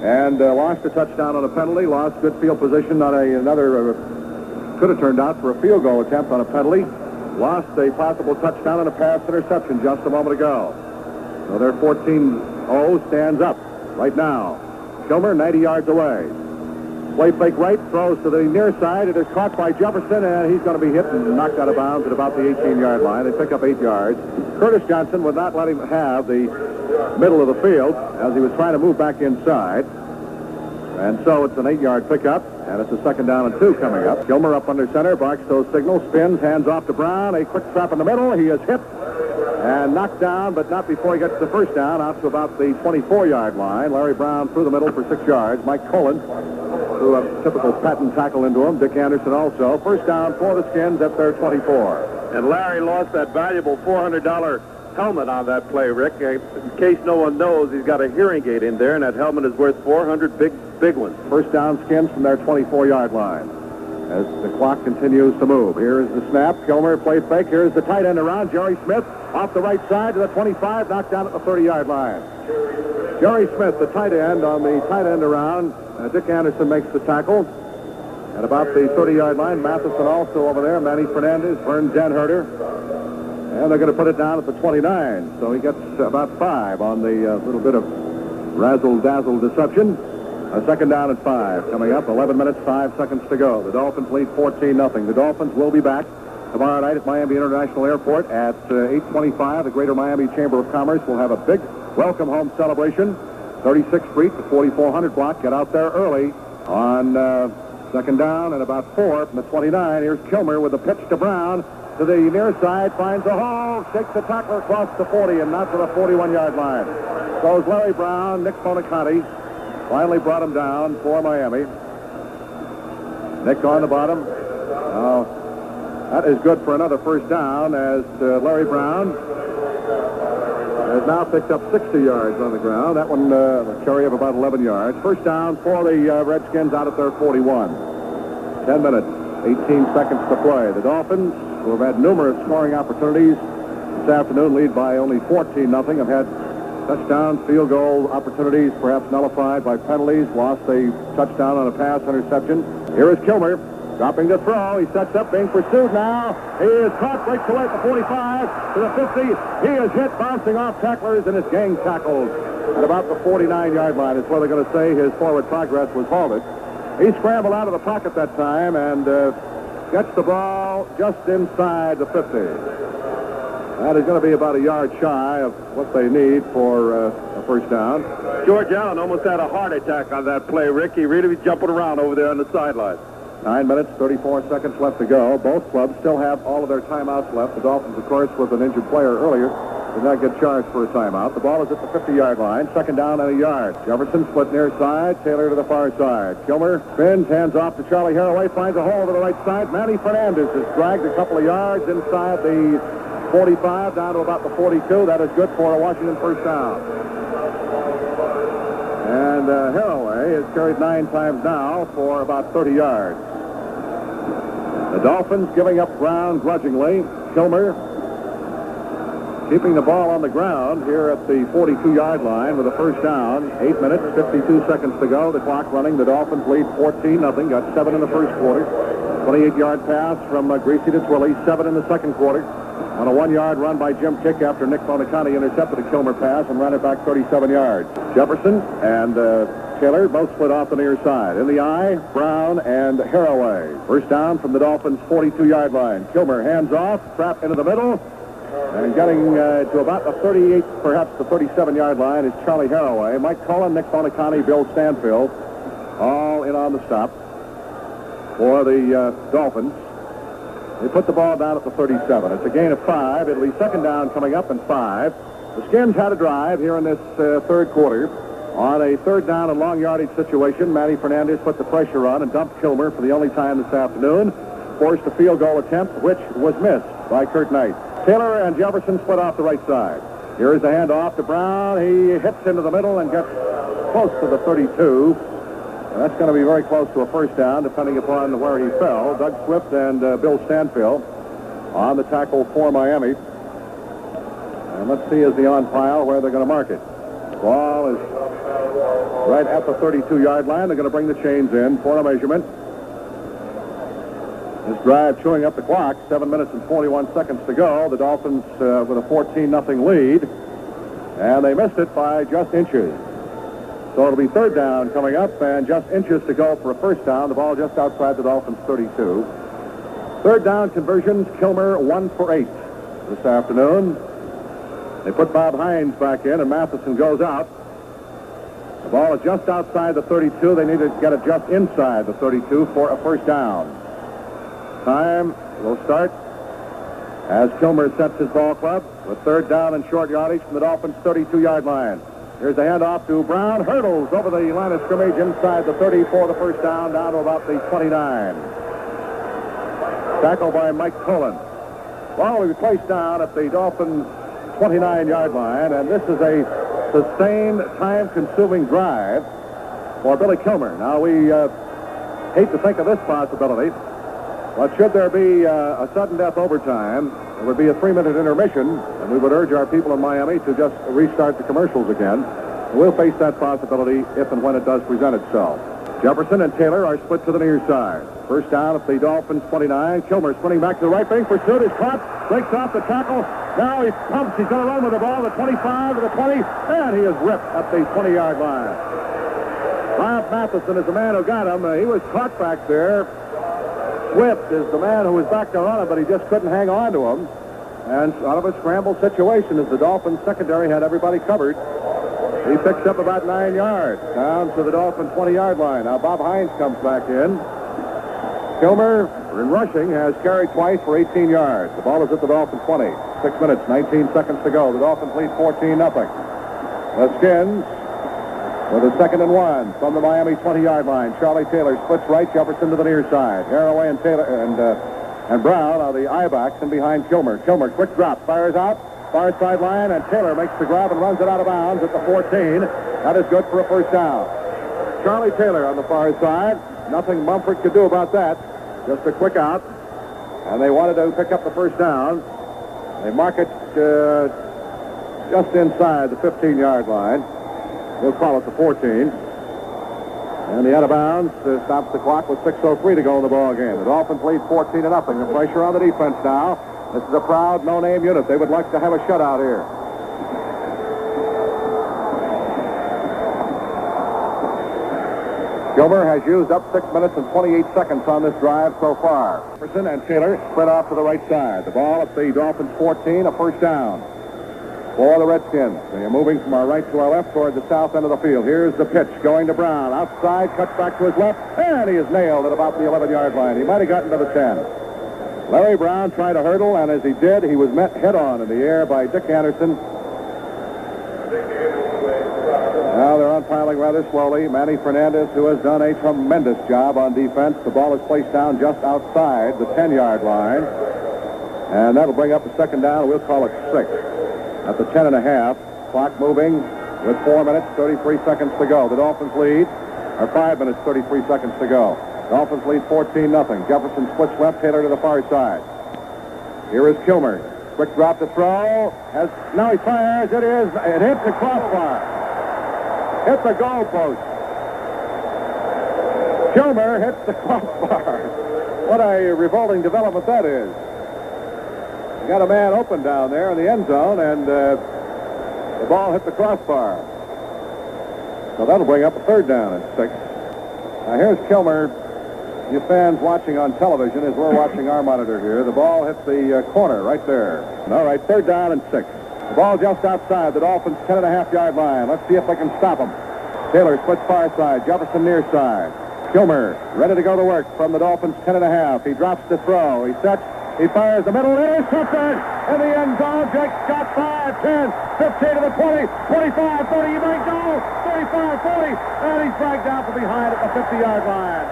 and lost a touchdown on a penalty, lost good field position on another, could have turned out for a field goal attempt on a penalty, lost a possible touchdown on a pass interception just a moment ago. So their 14-0 stands up right now. Kilmer 90 yards away. Play fake right, throws to the near side. It is caught by Jefferson, and he's going to be hit and knocked out of bounds at about the 18-yard line. They pick up 8 yards. Curtis Johnson would not let him have the middle of the field as he was trying to move back inside. And so it's an 8-yard pickup, and it's a second down and 2 coming up. Kilmer up under center, barks those signals, spins, hands off to Brown. A quick trap in the middle. He is hit and knocked down, but not before he gets the first down, out to about the 24-yard line. Larry Brown through the middle for 6 yards. Mike Colin threw a typical patent tackle into him. Dick Anderson also. First down for the Skins at their 24. And Larry lost that valuable $400 helmet on that play, Rick. In case no one knows, he's got a hearing aid in there, and that helmet is worth 400 big ones. First down, Skins from their 24-yard line as the clock continues to move. Here is the snap. Kilmer played fake. Here's the tight end around. Jerry Smith off the right side to the 25, knocked down at the 30-yard line. Jerry Smith, the tight end, on the tight end around. Dick Anderson makes the tackle at about the 30-yard line. Matheson also over there. Manny Fernandez, Vern Denherter. And they're going to put it down at the 29. So he gets about 5 on the little bit of razzle-dazzle deception. A second down at 5 coming up. 11 minutes, 5 seconds to go. The Dolphins lead 14-0. The Dolphins will be back tomorrow night at Miami International Airport at 8:25. The Greater Miami Chamber of Commerce will have a big welcome home celebration. 36th Street, the 4400 block. Get out there early on second down and about 4 from the 29. Here's Kilmer with a pitch to Brown to the near side. Finds a hole. Shakes the tackler across the 40 and not to the 41-yard line. Goes Larry Brown. Nick Bonaconti finally brought him down for Miami. Nick on the bottom. That is good for another first down as Larry Brown has now picked up 60 yards on the ground. That one a carry of about 11 yards. First down for the Redskins out at their 41. 10 minutes, 18 seconds to play. The Dolphins, who have had numerous scoring opportunities this afternoon, lead by only 14-0. Have had touchdown, field goal opportunities, perhaps nullified by penalties. Lost a touchdown on a pass interception. Here is Kilmer. Dropping the throw. He sets up, being pursued now. He is caught, breaks away at the 45 to the 50. He is hit, bouncing off tacklers, and is gang tackled at about the 49-yard line. It's where they're going to say his forward progress was halted. He scrambled out of the pocket that time and gets the ball just inside the 50. That is going to be about a yard shy of what they need for a first down. George Allen almost had a heart attack on that play, Rick. He really was jumping around over there on the sideline. 9 minutes, 34 seconds left to go. Both clubs still have all of their timeouts left. The Dolphins, of course, with an injured player earlier, did not get charged for a timeout. The ball is at the 50-yard line. Second down and a yard. Jefferson split near side. Taylor to the far side. Kilmer spins, hands off to Charlie Haraway. Finds a hole to the right side. Manny Fernandez is dragged a couple of yards inside the 45 down to about the 42. That is good for a Washington first down. And Haraway is carried 9 times now for about 30 yards. The Dolphins giving up ground grudgingly. Kilmer keeping the ball on the ground here at the 42-yard line with a first down. 8 minutes, 52 seconds to go. The clock running. The Dolphins lead 14-0. Got 7 in the first quarter. 28-yard pass from Greasy to Twilly. 7 in the second quarter. On a 1-yard run by Jim Kick after Nick Bonicani intercepted a Kilmer pass and ran it back 37 yards. Jefferson and Taylor both split off the near side. In the eye, Brown and Haraway. First down from the Dolphins' 42-yard line. Kilmer hands off, trap into the middle, and getting to about the 38, perhaps the 37-yard line is Charlie Haraway. Mike Cullen, Nick Bonicani, Bill Stanfield, all in on the stop for the Dolphins. They put the ball down at the 37. It's a gain of 5. It'll be second down coming up and 5. The Skins had a drive here in this third quarter. On a third down and long yardage situation, Manny Fernandez put the pressure on and dumped Kilmer for the only time this afternoon. Forced a field goal attempt, which was missed by Kurt Knight. Taylor and Jefferson split off the right side. Here is the handoff to Brown. He hits into the middle and gets close to the 32. And that's going to be very close to a first down, depending upon where he fell. Doug Swift and Bill Stanfield on the tackle for Miami. And let's see as the on pile where they're going to mark it. Ball is right at the 32-yard line. They're going to bring the chains in for a measurement. This drive chewing up the clock. 7 minutes and 41 seconds to go. The Dolphins with a 14-0 lead. And they missed it by just inches. So it'll be third down coming up and just inches to go for a first down. The ball just outside the Dolphins' 32. Third down conversions, Kilmer 1 for 8 this afternoon. They put Bob Hines back in and Matheson goes out. The ball is just outside the 32. They need to get it just inside the 32 for a first down. Time will start as Kilmer sets his ball club with third down and short yardage from the Dolphins' 32-yard line. Here's the handoff to Brown. Hurdles over the line of scrimmage inside the 30 for the first down, down to about the 29. Tackle by Mike Cullen. Ball will be placed down at the Dolphins' 29-yard line, and this is a sustained, time-consuming drive for Billy Kilmer. Now, we hate to think of this possibility, but should there be a sudden death overtime, it would be a 3-minute intermission, and we would urge our people in Miami to just restart the commercials again. We'll face that possibility if and when it does present itself. Jefferson and Taylor are split to the near side. First down at the Dolphins' 29. Kilmer spinning back to the right wing. Pursuit is caught. Breaks off the tackle. Now he pumps. He's going to run with the ball. The 25 to the 20. And he is ripped at the 20-yard line. Bob Matheson is the man who got him. He was caught back there. Swift is the man who was back there on him, but he just couldn't hang on to him. And out of a scramble situation as the Dolphins secondary had everybody covered. He picks up about 9 yards down to the Dolphins' 20-yard line. Now Bob Hines comes back in. Kilmer, in rushing, has carried twice for 18 yards. The ball is at the Dolphins' 20. 6 minutes, 19 seconds to go. The Dolphins lead 14-0. The Skins with a 2nd and 1 from the Miami 20-yard line. Charlie Taylor splits right, Jefferson to the near side. Haraway and Taylor and Brown are the I-backs and behind Kilmer. Kilmer, quick drop, fires out, far sideline, and Taylor makes the grab and runs it out of bounds at the 14. That is good for a first down. Charlie Taylor on the far side. Nothing Mumford could do about that. Just a quick out. And they wanted to pick up the first down. They mark it just inside the 15-yard line. We'll call it the 14. And the out of bounds stops the clock with 6:03 to go in the ball game. The Dolphins lead 14-0. The pressure on the defense now. This is a proud no-name unit. They would like to have a shutout here. Kilmer has used up 6 minutes and 28 seconds on this drive so far. Jefferson and Taylor split off to the right side. The ball at the Dolphins' 14, a first down for the Redskins. They are moving from our right to our left toward the south end of the field. Here's the pitch going to Brown. Outside, cuts back to his left, and he is nailed at about the 11-yard line. He might have gotten to the 10. Larry Brown tried to hurdle, and as he did, he was met head-on in the air by Dick Anderson. Now they're unpiling rather slowly. Manny Fernandez, who has done a tremendous job on defense. The ball is placed down just outside the 10-yard line. And that'll bring up a second down. We'll call it 6 at the 10.5. Clock moving with 4 minutes, 33 seconds to go. The Dolphins lead, or 5 minutes, 33 seconds to go. Dolphins lead 14-0. Jefferson splits left, Taylor to the far side. Here is Kilmer. Quick drop to throw. Now he fires. It hits the crossbar. Hit the goal post. Kilmer hits the crossbar. What a revolting development that is. You got a man open down there in the end zone, and the ball hit the crossbar. So that'll bring up a third down at 6. Now here's Kilmer. You fans watching on television, as we're watching our monitor here, the ball hit the corner right there. All right, third down and 6. The ball just outside the Dolphins' 10.5-yard line. Let's see if they can stop them. Taylor splits far side. Jefferson near side. Kilmer ready to go to work from the Dolphins' 10.5. He drops to throw. He sets. He fires the middle. Intercepted in the end zone. Jake Scott 5, 10, 15 to the 20, 25, 30. He might go. 35, 40. And he's dragged down from behind at the 50-yard line.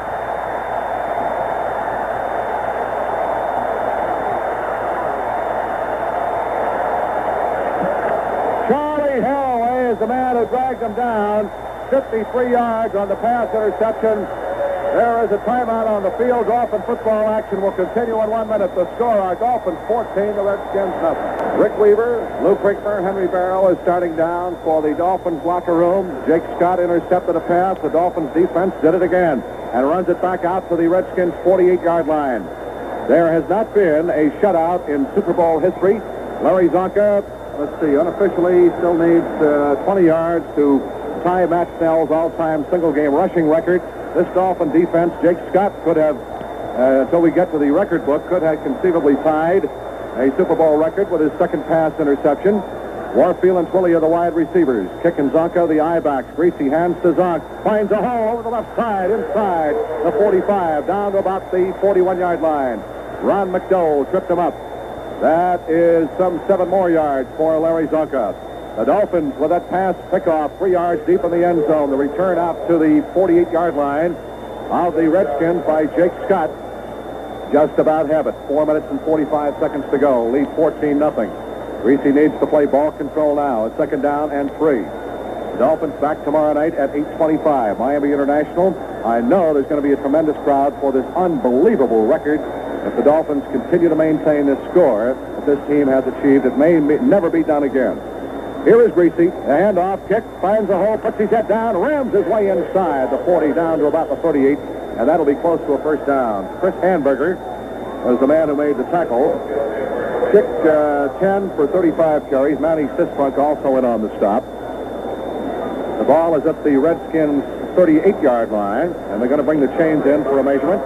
Hellway is the man who dragged them down. 53 yards on the pass interception. There is a timeout on the field. Dolphin football action will continue in 1 minute. The score, our Dolphins 14, the Redskins nothing. Rick Weaver, Lou Krickmer, Henry Barrow is starting down for the Dolphins locker room. Jake Scott intercepted a pass. The Dolphins defense did it again and runs it back out to the Redskins 48-yard line. There has not been a shutout in Super Bowl history. Larry Zonka, let's see, unofficially still needs 20 yards to tie Matt Snell's all-time single-game rushing record. This Dolphin defense, Jake Scott could have, until we get to the record book, could have conceivably tied a Super Bowl record with his second pass interception. Warfield and Twilley are the wide receivers. Kick and Zonka, the I-backs. Greasy hands to Zonk. Finds a hole over the left side, inside the 45, down to about the 41-yard line. Ron McDowell tripped him up. That is some 7 more yards for Larry Zonka. The Dolphins, with that pass pickoff 3 yards deep in the end zone. The return out to the 48-yard line of the Redskins by Jake Scott. Just about have it. 4 minutes and 45 seconds to go. Lead 14-0. Greasy needs to play ball control now. It's second down and 3. The Dolphins back tomorrow night at 8:25. Miami International. I know there's going to be a tremendous crowd for this unbelievable record. If the Dolphins continue to maintain this score that this team has achieved, it may never be done again. Here is Greasy. A handoff, kick, finds a hole, puts his head down, rams his way inside the 40 down to about the 38, and that'll be close to a first down. Chris Hamburger was the man who made the tackle. Kicked 10 for 35 carries. Manny Sistrunk also in on the stop. The ball is at the Redskins' 38-yard line, and they're going to bring the chains in for a measurement.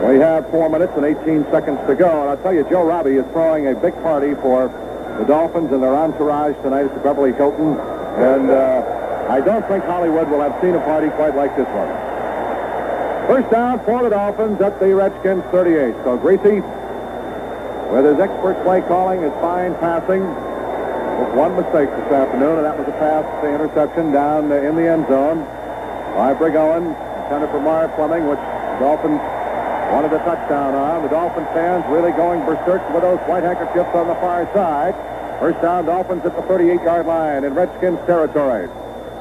We have 4 minutes and 18 seconds to go, and I'll tell you, Joe Robbie is throwing a big party for the Dolphins and their entourage tonight at the Beverly Hilton, and I don't think Hollywood will have seen a party quite like this one. First down for the Dolphins at the Redskins' 38. So Greasy, with his expert play calling, his fine passing, with one mistake this afternoon, and that was a pass, the interception down in the end zone by Brigowen, intended for Marv Fleming, which the Dolphins wanted a touchdown on. The Dolphin fans really going berserk with those white handkerchiefs on the far side. First down, Dolphins at the 38-yard line in Redskins territory.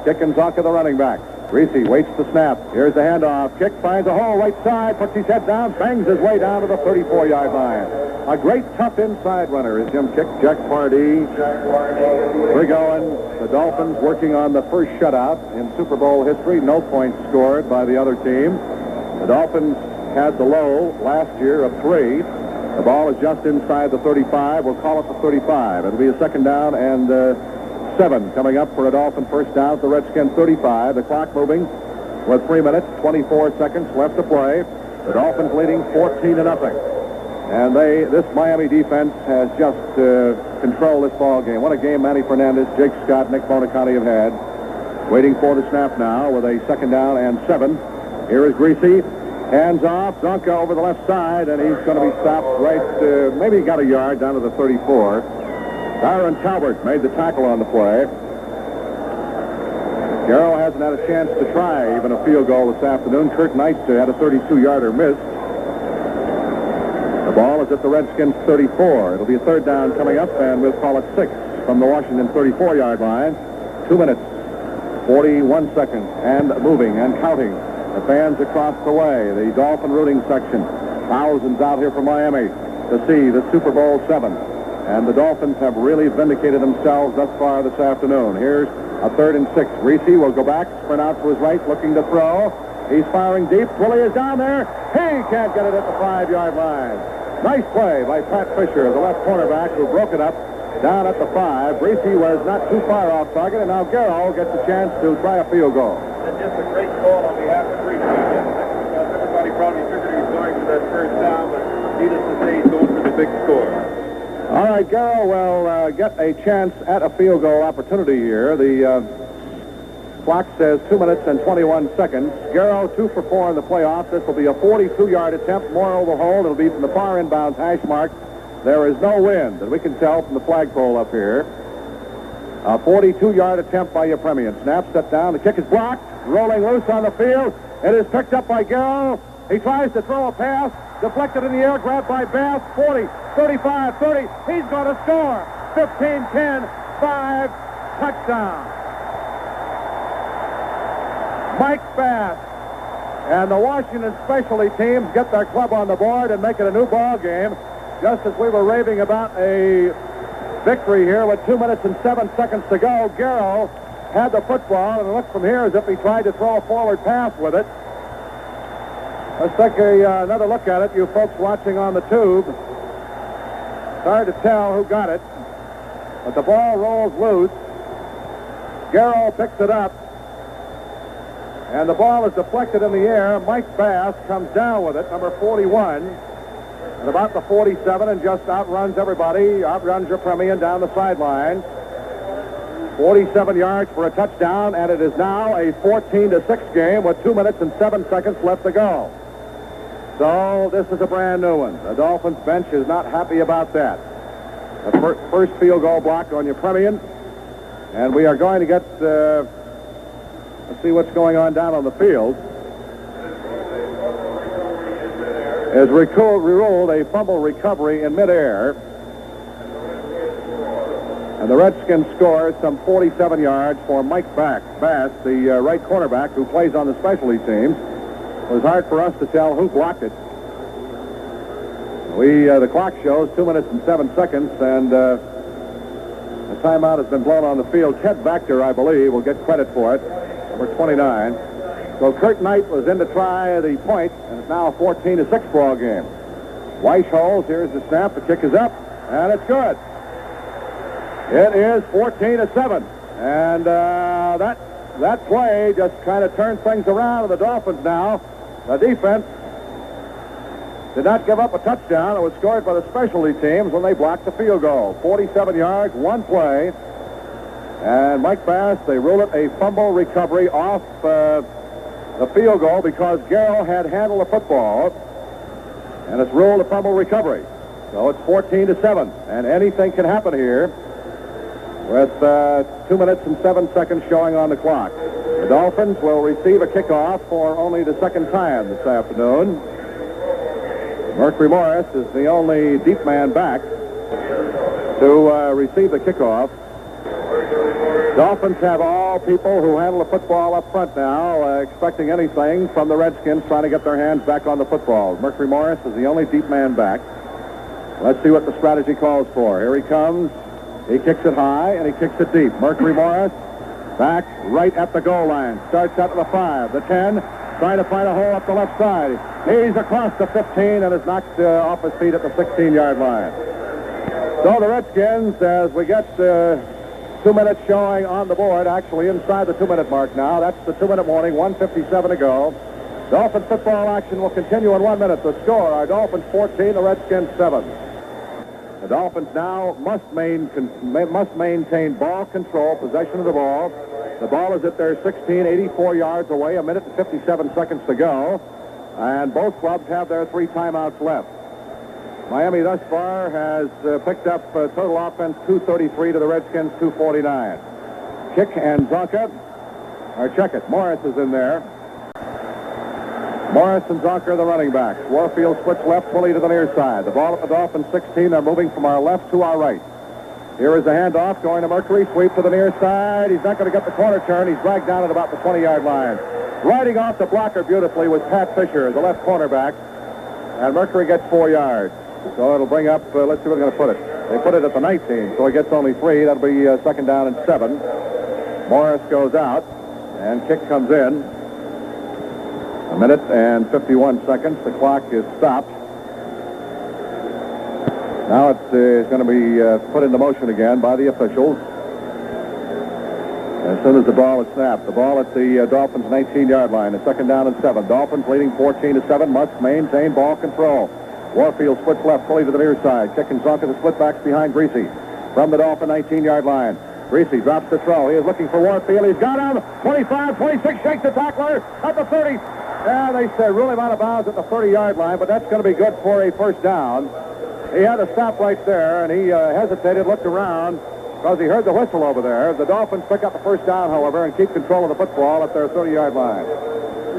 Kick and Zonka, the running back. Greasy waits the snap. Here's the handoff. Kick, finds a hole right side, puts his head down, bangs his way down to the 34-yard line. A great tough inside runner is Jim Kick. Jack Pardee. Brigowen. The Dolphins working on the first shutout in Super Bowl history. No points scored by the other team. The Dolphins had the low last year of 3. The ball is just inside the 35. We'll call it the 35. It'll be a second down and 7 coming up for a Dolphin first down at the Redskins 35. The clock moving with 3 minutes, 24 seconds left to play. The Dolphins leading 14-0. And this Miami defense has just controlled this ball game. What a game Manny Fernandez, Jake Scott, Nick Bonaconte have had. Waiting for the snap now with a second down and 7. Here is Greasy. Hands off, Dunca over the left side, and he's going to be stopped right, maybe he got a yard down to the 34. Byron Talbert made the tackle on the play. Garrow hasn't had a chance to try even a field goal this afternoon. Kurt Knight had a 32-yarder missed. The ball is at the Redskins 34. It'll be a third down coming up, and we'll call it 6 from the Washington 34-yard line. 2 minutes, 41 seconds, and moving and counting. The fans across the way, the Dolphin rooting section, thousands out here from Miami to see the Super Bowl VII. And the Dolphins have really vindicated themselves thus far this afternoon. Here's a 3rd and 6. Reese will go back, sprint out to his right, looking to throw. He's firing deep. Willie is down there. He can't get it at the 5-yard line. Nice play by Pat Fisher, the left cornerback, who broke it up down at the 5. Reese was not too far off target, and now Garrow gets a chance to try a field goal. That's just a great call on behalf of Reese. Everybody probably figured he was going for that first down, but needless to say, he's going for the big score. All right, Garrow will get a chance at a field goal opportunity here. The clock says 2 minutes and 21 seconds. Garrow 2 for 4 in the playoffs. This will be a 42-yard attempt. Morrow will hold. It'll be from the far inbound hash mark. There is no wind, and we can tell from the flagpole up here. A 42-yard attempt by Yepremian. Snap, set down. The kick is blocked. Rolling loose on the field. It is picked up by Garrow. He tries to throw a pass. Deflected in the air. Grabbed by Bass. 40, 35, 30. He's going to score. 15, 10, 5. Touchdown. Mike Bass. And the Washington specialty teams get their club on the board and make it a new ball game. Just as we were raving about a victory here with 2 minutes and 7 seconds to go, Garrow had the football, and it looked from here as if he tried to throw a forward pass with it. Let's take another look at it, you folks watching on the tube. It's hard to tell who got it, but the ball rolls loose. Garrow picks it up, and the ball is deflected in the air. Mike Bass comes down with it, number 41. At about the 47, and just outruns everybody, outruns Yepremian down the sideline. 47 yards for a touchdown, and it is now a 14-6 game with 2 minutes and 7 seconds left to go. So this is a brand new one. The Dolphins bench is not happy about that. The first field goal block on Yepremian, and we are going to get, let's see what's going on down on the field. As ruled a fumble recovery in midair. And the Redskins scored some 47 yards for Mike Bass, the right cornerback who plays on the specialty teams. It was hard for us to tell who blocked it. The clock shows 2 minutes and 7 seconds, and a timeout has been blown on the field. Ted Vactor, I believe, will get credit for it, number 29. So Kurt Knight was in to try the point, and it's now a 14-6 ball game. Weiss holds. Here's the snap. The kick is up, and it's good. It is 14-7, and that play just kind of turned things around with the Dolphins now. The defense did not give up a touchdown. It was scored by the specialty teams when they blocked the field goal. 47 yards, one play, and Mike Bass, they ruled it a fumble recovery off the field goal because Garrow had handled the football, and it's ruled a fumble recovery. So it's 14-7, and anything can happen here with 2 minutes and 7 seconds showing on the clock. The Dolphins will receive a kickoff for only the second time this afternoon. Mercury Morris is the only deep man back to receive the kickoff. Dolphins have all people who handle the football up front now, expecting anything from the Redskins trying to get their hands back on the football. Mercury Morris is the only deep man back. Let's see what the strategy calls for. Here he comes. He kicks it high, and he kicks it deep. Mercury Morris back right at the goal line. Starts out to the 5, the 10, trying to find a hole up the left side. He's across the 15 and is knocked off his feet at the 16-yard line. So the Redskins, as we get 2 minutes showing on the board, actually inside the 2 minute mark now. That's the 2 minute warning, 1:57 to go. Dolphin football action will continue in 1 minute. The score, our Dolphins 14, the Redskins 7. The Dolphins now must maintain ball control, possession of the ball. The ball is at their 16, 84 yards away, 1 minute and 57 seconds to go. and both clubs have their 3 timeouts left. Miami thus far has picked up total offense 233 to the Redskins 249. Kick and Zonka, or check it, Morris is in there. Morris and Zonka are the running backs. Warfield splits left fully to the near side. The ball at the Dolphins 16. They're moving from our left to our right. Here is the handoff going to Mercury. Sweep to the near side. He's not going to get the corner turn. He's dragged down at about the 20-yard line. Riding off the blocker beautifully was Pat Fisher, the left cornerback. And Mercury gets 4 yards. So it'll bring up, let's see where they're going to put it. They put it at the 19, so he gets only 3. That'll be second down and 7. Morris goes out, and kick comes in. 1 minute and 51 seconds. The clock is stopped. Now it's going to be put into motion again by the officials. As soon as the ball is snapped, the ball at the Dolphins' 19-yard line. A second down and 7. Dolphins leading 14-7. Must maintain ball control. Warfield splits left fully to the near side. Kick and Zonka the split backs behind Greasy. From the Dolphin 19-yard line. Greasy drops the throw. He is looking for Warfield. He's got him. 25, 26, shakes the tackler at the 30. And they say rule him out of bounds at the 30-yard line, but that's going to be good for a first down. He had to stop right there, and he hesitated, looked around, because he heard the whistle over there. The Dolphins pick up the first down, however, and keep control of the football at their 30-yard line.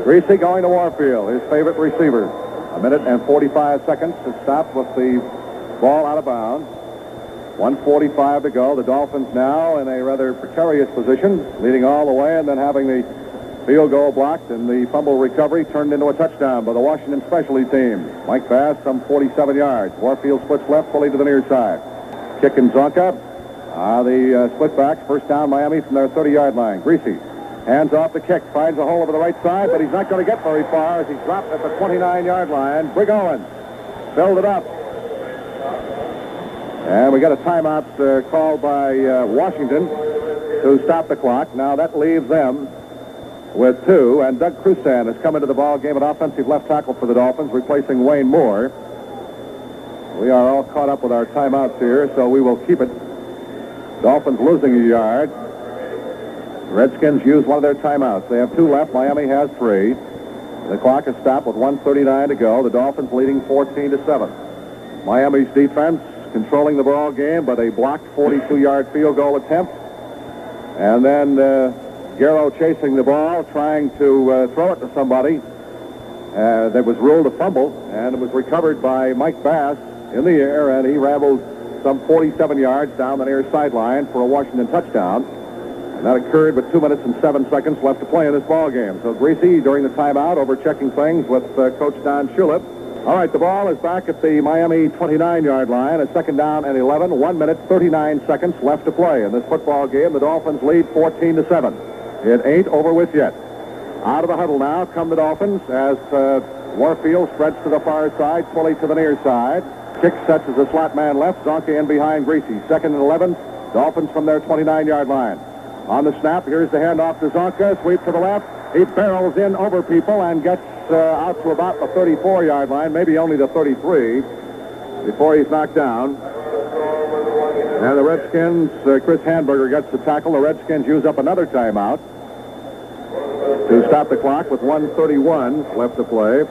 Greasy going to Warfield, his favorite receiver. 1 minute and 45 seconds to stop with the ball out of bounds. 1:45 to go. The Dolphins now in a rather precarious position, leading all the way and then having the field goal blocked and the fumble recovery turned into a touchdown by the Washington specialty team. Mike Bass, some 47 yards. Warfield splits left fully to the near side. Kick and Zonka. The split backs. First down Miami from their 30-yard line. Greasy hands off the kick. Finds a hole over the right side, but he's not going to get very far as he's dropped at the 29-yard line. Brig Owens filled it up. And we got a timeout called by Washington to stop the clock. Now that leaves them with 2, and Doug Crusan has come into the ball game at offensive left tackle for the Dolphins, replacing Wayne Moore. We are all caught up with our timeouts here, so we will keep it. Dolphins losing a yard. The Redskins use one of their timeouts. They have 2 left. Miami has 3. The clock is stopped with 1:39 to go. The Dolphins leading 14-7. Miami's defense controlling the ball game, but a blocked 42-yard field goal attempt. And then Garrow chasing the ball, trying to throw it to somebody. That was ruled a fumble, and it was recovered by Mike Bass in the air, and he rambled some 47 yards down the near sideline for a Washington touchdown. And that occurred with 2 minutes and 7 seconds left to play in this ball game. So Greasy, during the timeout, over-checking things with Coach Don Shulip. All right, the ball is back at the Miami 29-yard line. A second down and 11. 1 minute, 39 seconds left to play in this football game. The Dolphins lead 14-7. It ain't over with yet. Out of the huddle now come the Dolphins as Warfield spreads to the far side, fully to the near side. Kick sets as a slot man left. Zonka in behind Greasy. Second and 11. Dolphins from their 29-yard line. On the snap, here's the handoff to Zonka. Sweep to the left. He barrels in over people and gets out to about the 34-yard line, maybe only the 33, before he's knocked down. And the Redskins, Chris Hamburger gets the tackle. The Redskins use up another timeout to stop the clock with 1:31 left to play.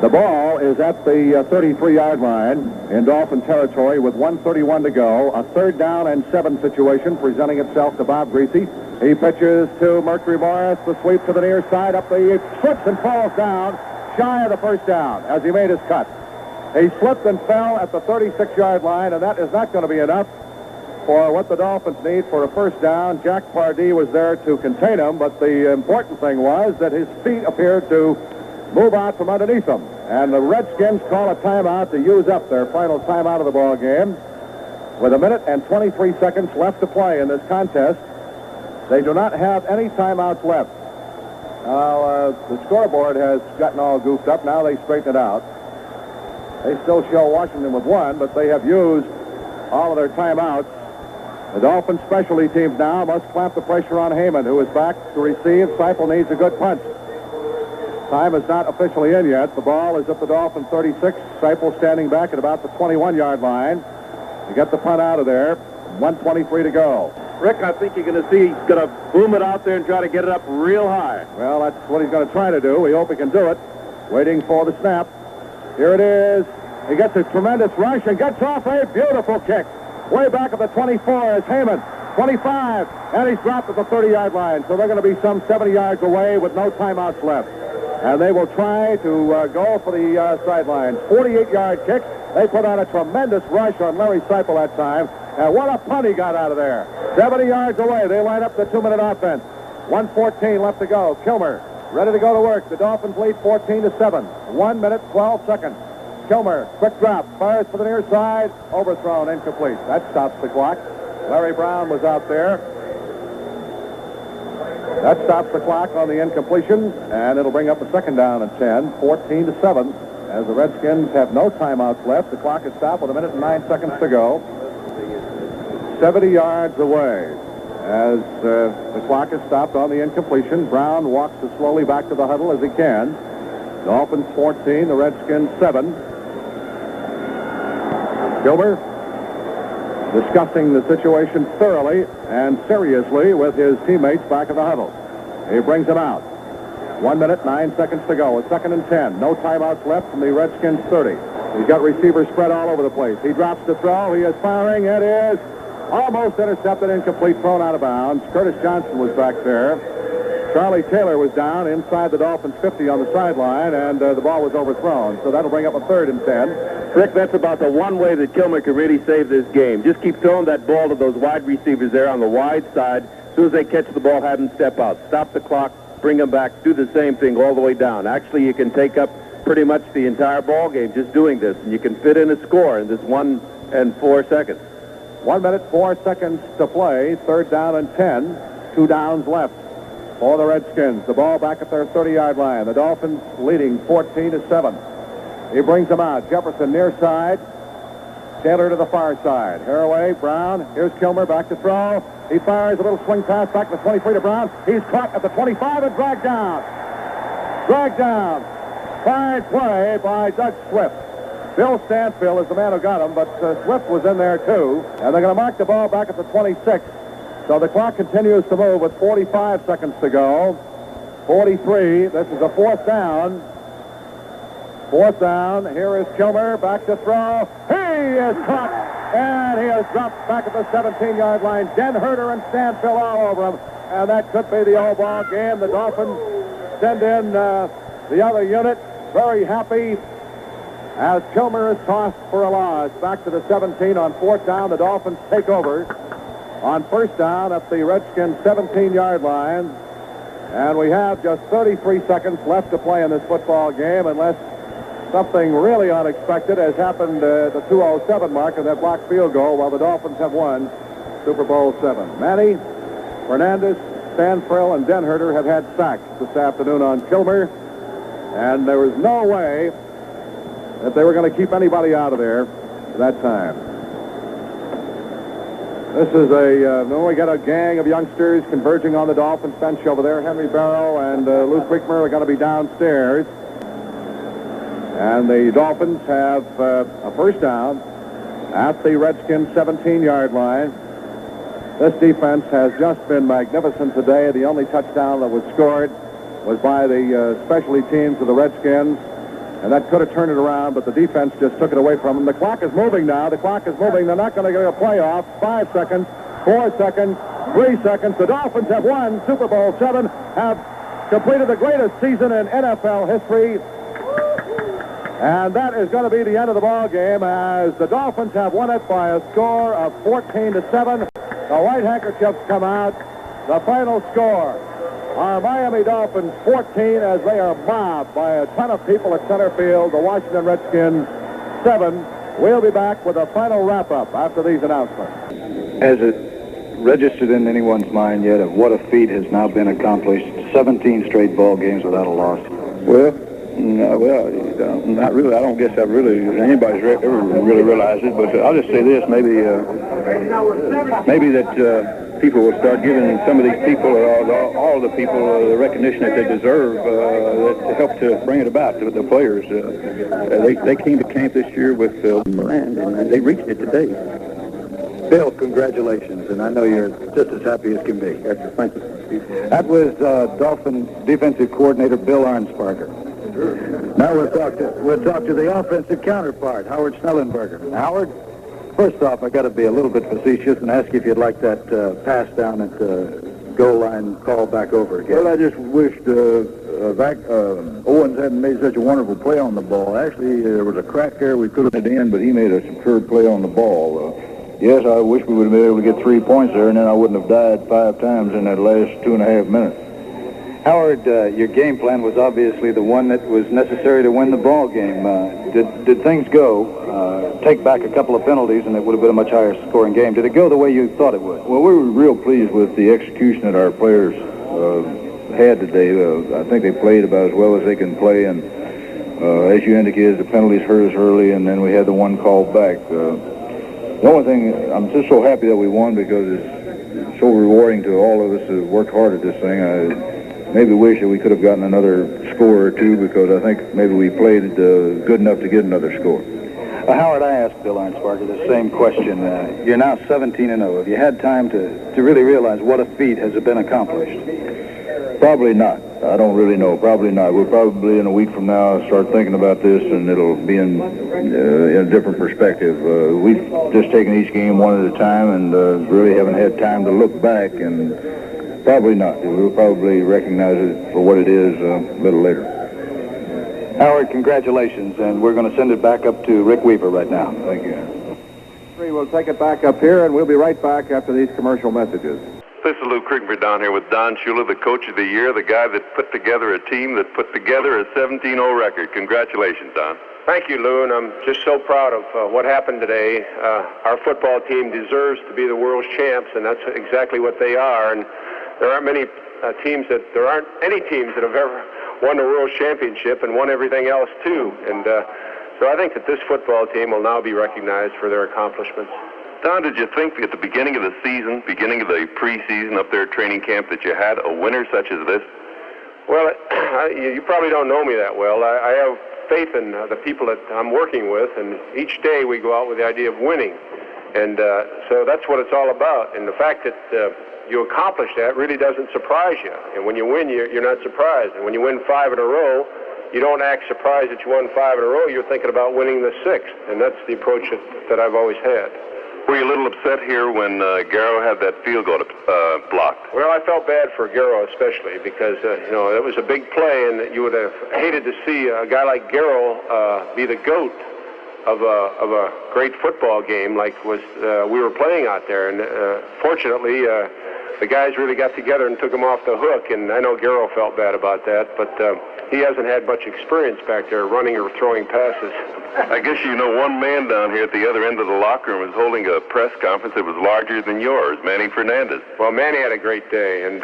The ball is at the 33-yard line in Dolphin territory with 1:31 to go. A third down and 7 situation presenting itself to Bob Greasy. He pitches to Mercury Morris. The sweep to the near side. Up the slips and falls down shy of the first down as he made his cut. He slipped and fell at the 36-yard line, and that is not going to be enough for what the Dolphins need for a first down. Jack Pardee was there to contain him, but the important thing was that his feet appeared to move out from underneath him. And the Redskins call a timeout to use up their final timeout of the ball game. With 1 minute and 23 seconds left to play in this contest, they do not have any timeouts left. Now, the scoreboard has gotten all goofed up. Now they straighten it out. They still show Washington with 1, but they have used all of their timeouts. The Dolphins specialty teams now must clamp the pressure on Heyman, who is back to receive. Seipel needs a good punch. Time is not officially in yet. The ball is at the Dolphin 36. Seipel standing back at about the 21-yard line to get the punt out of there. 1:23 to go. Rick, I think you're going to see he's going to boom it out there and try to get it up real high. Well, that's what he's going to try to do. We hope he can do it. waiting for the snap. Here it is. He gets a tremendous rush and gets off a beautiful kick. Way back at the 24 is Heyman. 25, and he's dropped at the 30-yard line. So they're going to be some 70 yards away with no timeouts left. And they will try to go for the sideline. 48-yard kick. They put on a tremendous rush on Larry Seipel that time. And what a punt he got out of there. 70 yards away. They line up the 2-minute offense. 1:14 left to go. Kilmer ready to go to work. The Dolphins lead 14-7. 1 minute, 12 seconds. Kilmer, quick drop, fires for the near side, overthrown, incomplete. That stops the clock. Larry Brown was out there. That stops the clock on the incompletion, and it'll bring up a second down and 10, 14-7. As the Redskins have no timeouts left, the clock is stopped with 1 minute and 9 seconds to go. 70 yards away. As the clock is stopped on the incompletion, Brown walks as slowly back to the huddle as he can. Dolphins 14, the Redskins 7. Gilbert discussing the situation thoroughly and seriously with his teammates back in the huddle. He brings them out. 1 minute, 9 seconds to go. A second and 10. No timeouts left from the Redskins 30. He's got receivers spread all over the place. He drops the throw. He is firing. It is almost intercepted, incomplete, thrown out of bounds. Curtis Johnson was back there. Charlie Taylor was down inside the Dolphins 50 on the sideline, and the ball was overthrown. So that'll bring up a 3rd and 10. Rick, that's about the one way that Kilmer could really save this game. Just keep throwing that ball to those wide receivers there on the wide side. As soon as they catch the ball, have them step out. Stop the clock, bring them back, do the same thing all the way down. Actually, you can take up pretty much the entire ball game just doing this, and you can fit in a score in this 1 and 4 seconds. 1 minute, 4 seconds to play. 3rd down and 10. 2 downs left for the Redskins. The ball back at their 30-yard line. The Dolphins leading 14-7. He brings them out. Jefferson near side. Taylor to the far side. Haraway, Brown. Here's Kilmer back to throw. He fires a little swing pass back to the 23 to Brown. He's caught at the 25 and dragged down. Dragged down. Fine play by Doug Swift. Bill Stanfield is the man who got him, but Swift was in there too. And they're going to mark the ball back at the 26. So the clock continues to move with 45 seconds to go. 43. This is a 4th down. 4th down. Here is Kilmer back to throw. He is caught, and he is dropped back at the 17-yard line. Den Herder and Stanfield all over him, and that could be the whole ball game. The Dolphins send in the other unit, very happy, as Kilmer is tossed for a loss. Back to the 17 on 4th down. The Dolphins take over on 1st down at the Redskins 17-yard line. And we have just 33 seconds left to play in this football game, unless something really unexpected has happened at the 2:07 mark of that blocked field goal, while the Dolphins have won Super Bowl VII. Manny, Fernandez, Stanfield, and Den Herder have had sacks this afternoon on Kilmer, and there was no way that they were going to keep anybody out of there that time. This is we got a gang of youngsters converging on the Dolphins bench over there. Henry Barrow and Lou Quickmer are going to be downstairs. And the Dolphins have a 1st down at the Redskins 17-yard line. This defense has just been magnificent today. The only touchdown that was scored was by the specialty teams of the Redskins. And that could have turned it around, but the defense just took it away from them. The clock is moving now. The clock is moving. They're not going to get a playoff. 5 seconds, 4 seconds, 3 seconds. The Dolphins have won Super Bowl VII, have completed the greatest season in NFL history. And that is going to be the end of the ball game, as the Dolphins have won it by a score of 14-7. The white handkerchiefs come out. The final score: our Miami Dolphins 14, as they are mobbed by a ton of people at center field. The Washington Redskins 7. We'll be back with a final wrap-up after these announcements. Has it registered in anyone's mind yet of what a feat has now been accomplished? 17 straight ball games without a loss. Well, no, not really. I don't guess anybody's ever really realized it. But I'll just say this: maybe that people will start giving some of these people, all the people, the recognition that they deserve, to help to bring it about to the players. They came to camp this year with Moran, and they reached it today. Bill, congratulations, and I know you're just as happy as can be. Thank you. That was Dolphin defensive coordinator Bill Arnsparger. Now we'll talk to the offensive counterpart, Howard Snellenberger. Howard, first off, I got to be a little bit facetious and ask you if you'd like that pass down at the goal line call back over again. Well, I just wished Owens hadn't made such a wonderful play on the ball. Actually, there was a crack there. We could have hit it in, but he made a superb play on the ball. Yes, I wish we would have been able to get 3 points there, and then I wouldn't have died 5 times in that last 2.5 minutes. Howard, your game plan was obviously the one that was necessary to win the ball game. Did things go, take back a couple of penalties, and it would have been a much higher scoring game? Did it go the way you thought it would? Well, we were real pleased with the execution that our players had today. I think they played about as well as they can play, and as you indicated, the penalties hurt us early, and then we had the one called back. The only thing, I'm just so happy that we won because it's so rewarding to all of us who worked hard at this thing. I maybe wish that we could have gotten another score or two because I think maybe we played good enough to get another score. Howard, I asked Bill Arnsparger the same question. You're now 17-0. Have you had time to really realize what a feat has been accomplished? Probably not. I don't really know. Probably not. We'll probably in a week from now start thinking about this, and it'll be in a different perspective. We've just taken each game one at a time, and really haven't had time to look back. And probably not. We'll probably recognize it for what it is a little later. Howard, congratulations, and we're going to send it back up to Rick Weaver right now. Thank you. We'll take it back up here, and we'll be right back after these commercial messages. This is Lou Kriegmer down here with Don Shula, the coach of the year, the guy that put together a team that put together a 17-0 record. Congratulations, Don. Thank you, Lou, and I'm just so proud of what happened today. Our football team deserves to be the world's champs, and that's exactly what they are. And there aren't any teams that have ever won the world championship and won everything else too. And so I think that this football team will now be recognized for their accomplishments. Don, did you think at the beginning of the season, beginning of the preseason up there at training camp, that you had a winner such as this? Well, you probably don't know me that well. I have faith in the people that I'm working with, and each day we go out with the idea of winning. And so that's what it's all about. And the fact that you accomplish that really doesn't surprise you. And when you win, you're not surprised. And when you win 5 in a row, you don't act surprised that you won 5 in a row. You're thinking about winning the 6th. And that's the approach that I've always had. Were you a little upset here when Garrow had that field goal blocked? Well, I felt bad for Garrow especially because, it was a big play, and you would have hated to see a guy like Garrow be the GOAT of a great football game like we were playing out there. And fortunately, the guys really got together and took him off the hook, and I know Garrow felt bad about that, but he hasn't had much experience back there running or throwing passes. I guess one man down here at the other end of the locker room was holding a press conference that was larger than yours, Manny Fernandez. Well, Manny had a great day, and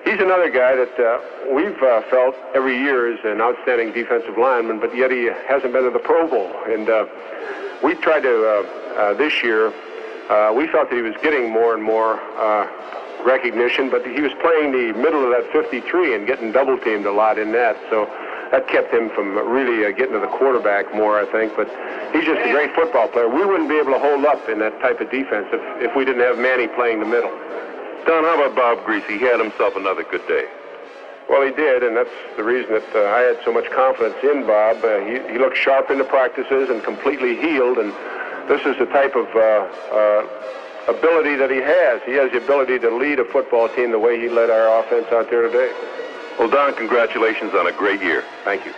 he's another guy that we've felt every year is an outstanding defensive lineman, but yet he hasn't been to the Pro Bowl. And we tried to, this year, we felt that he was getting more and more recognition, but he was playing the middle of that 53 and getting double-teamed a lot in that, so that kept him from really getting to the quarterback more, I think. But he's just a great football player. We wouldn't be able to hold up in that type of defense if we didn't have Manny playing the middle. Don, how about Bob Greasy? He had himself another good day. Well, he did, and that's the reason that I had so much confidence in Bob. He looked sharp in the practices and completely healed, and this is the type of ability that he has. He has the ability to lead a football team the way he led our offense out there today. Well, Don, congratulations on a great year. Thank you.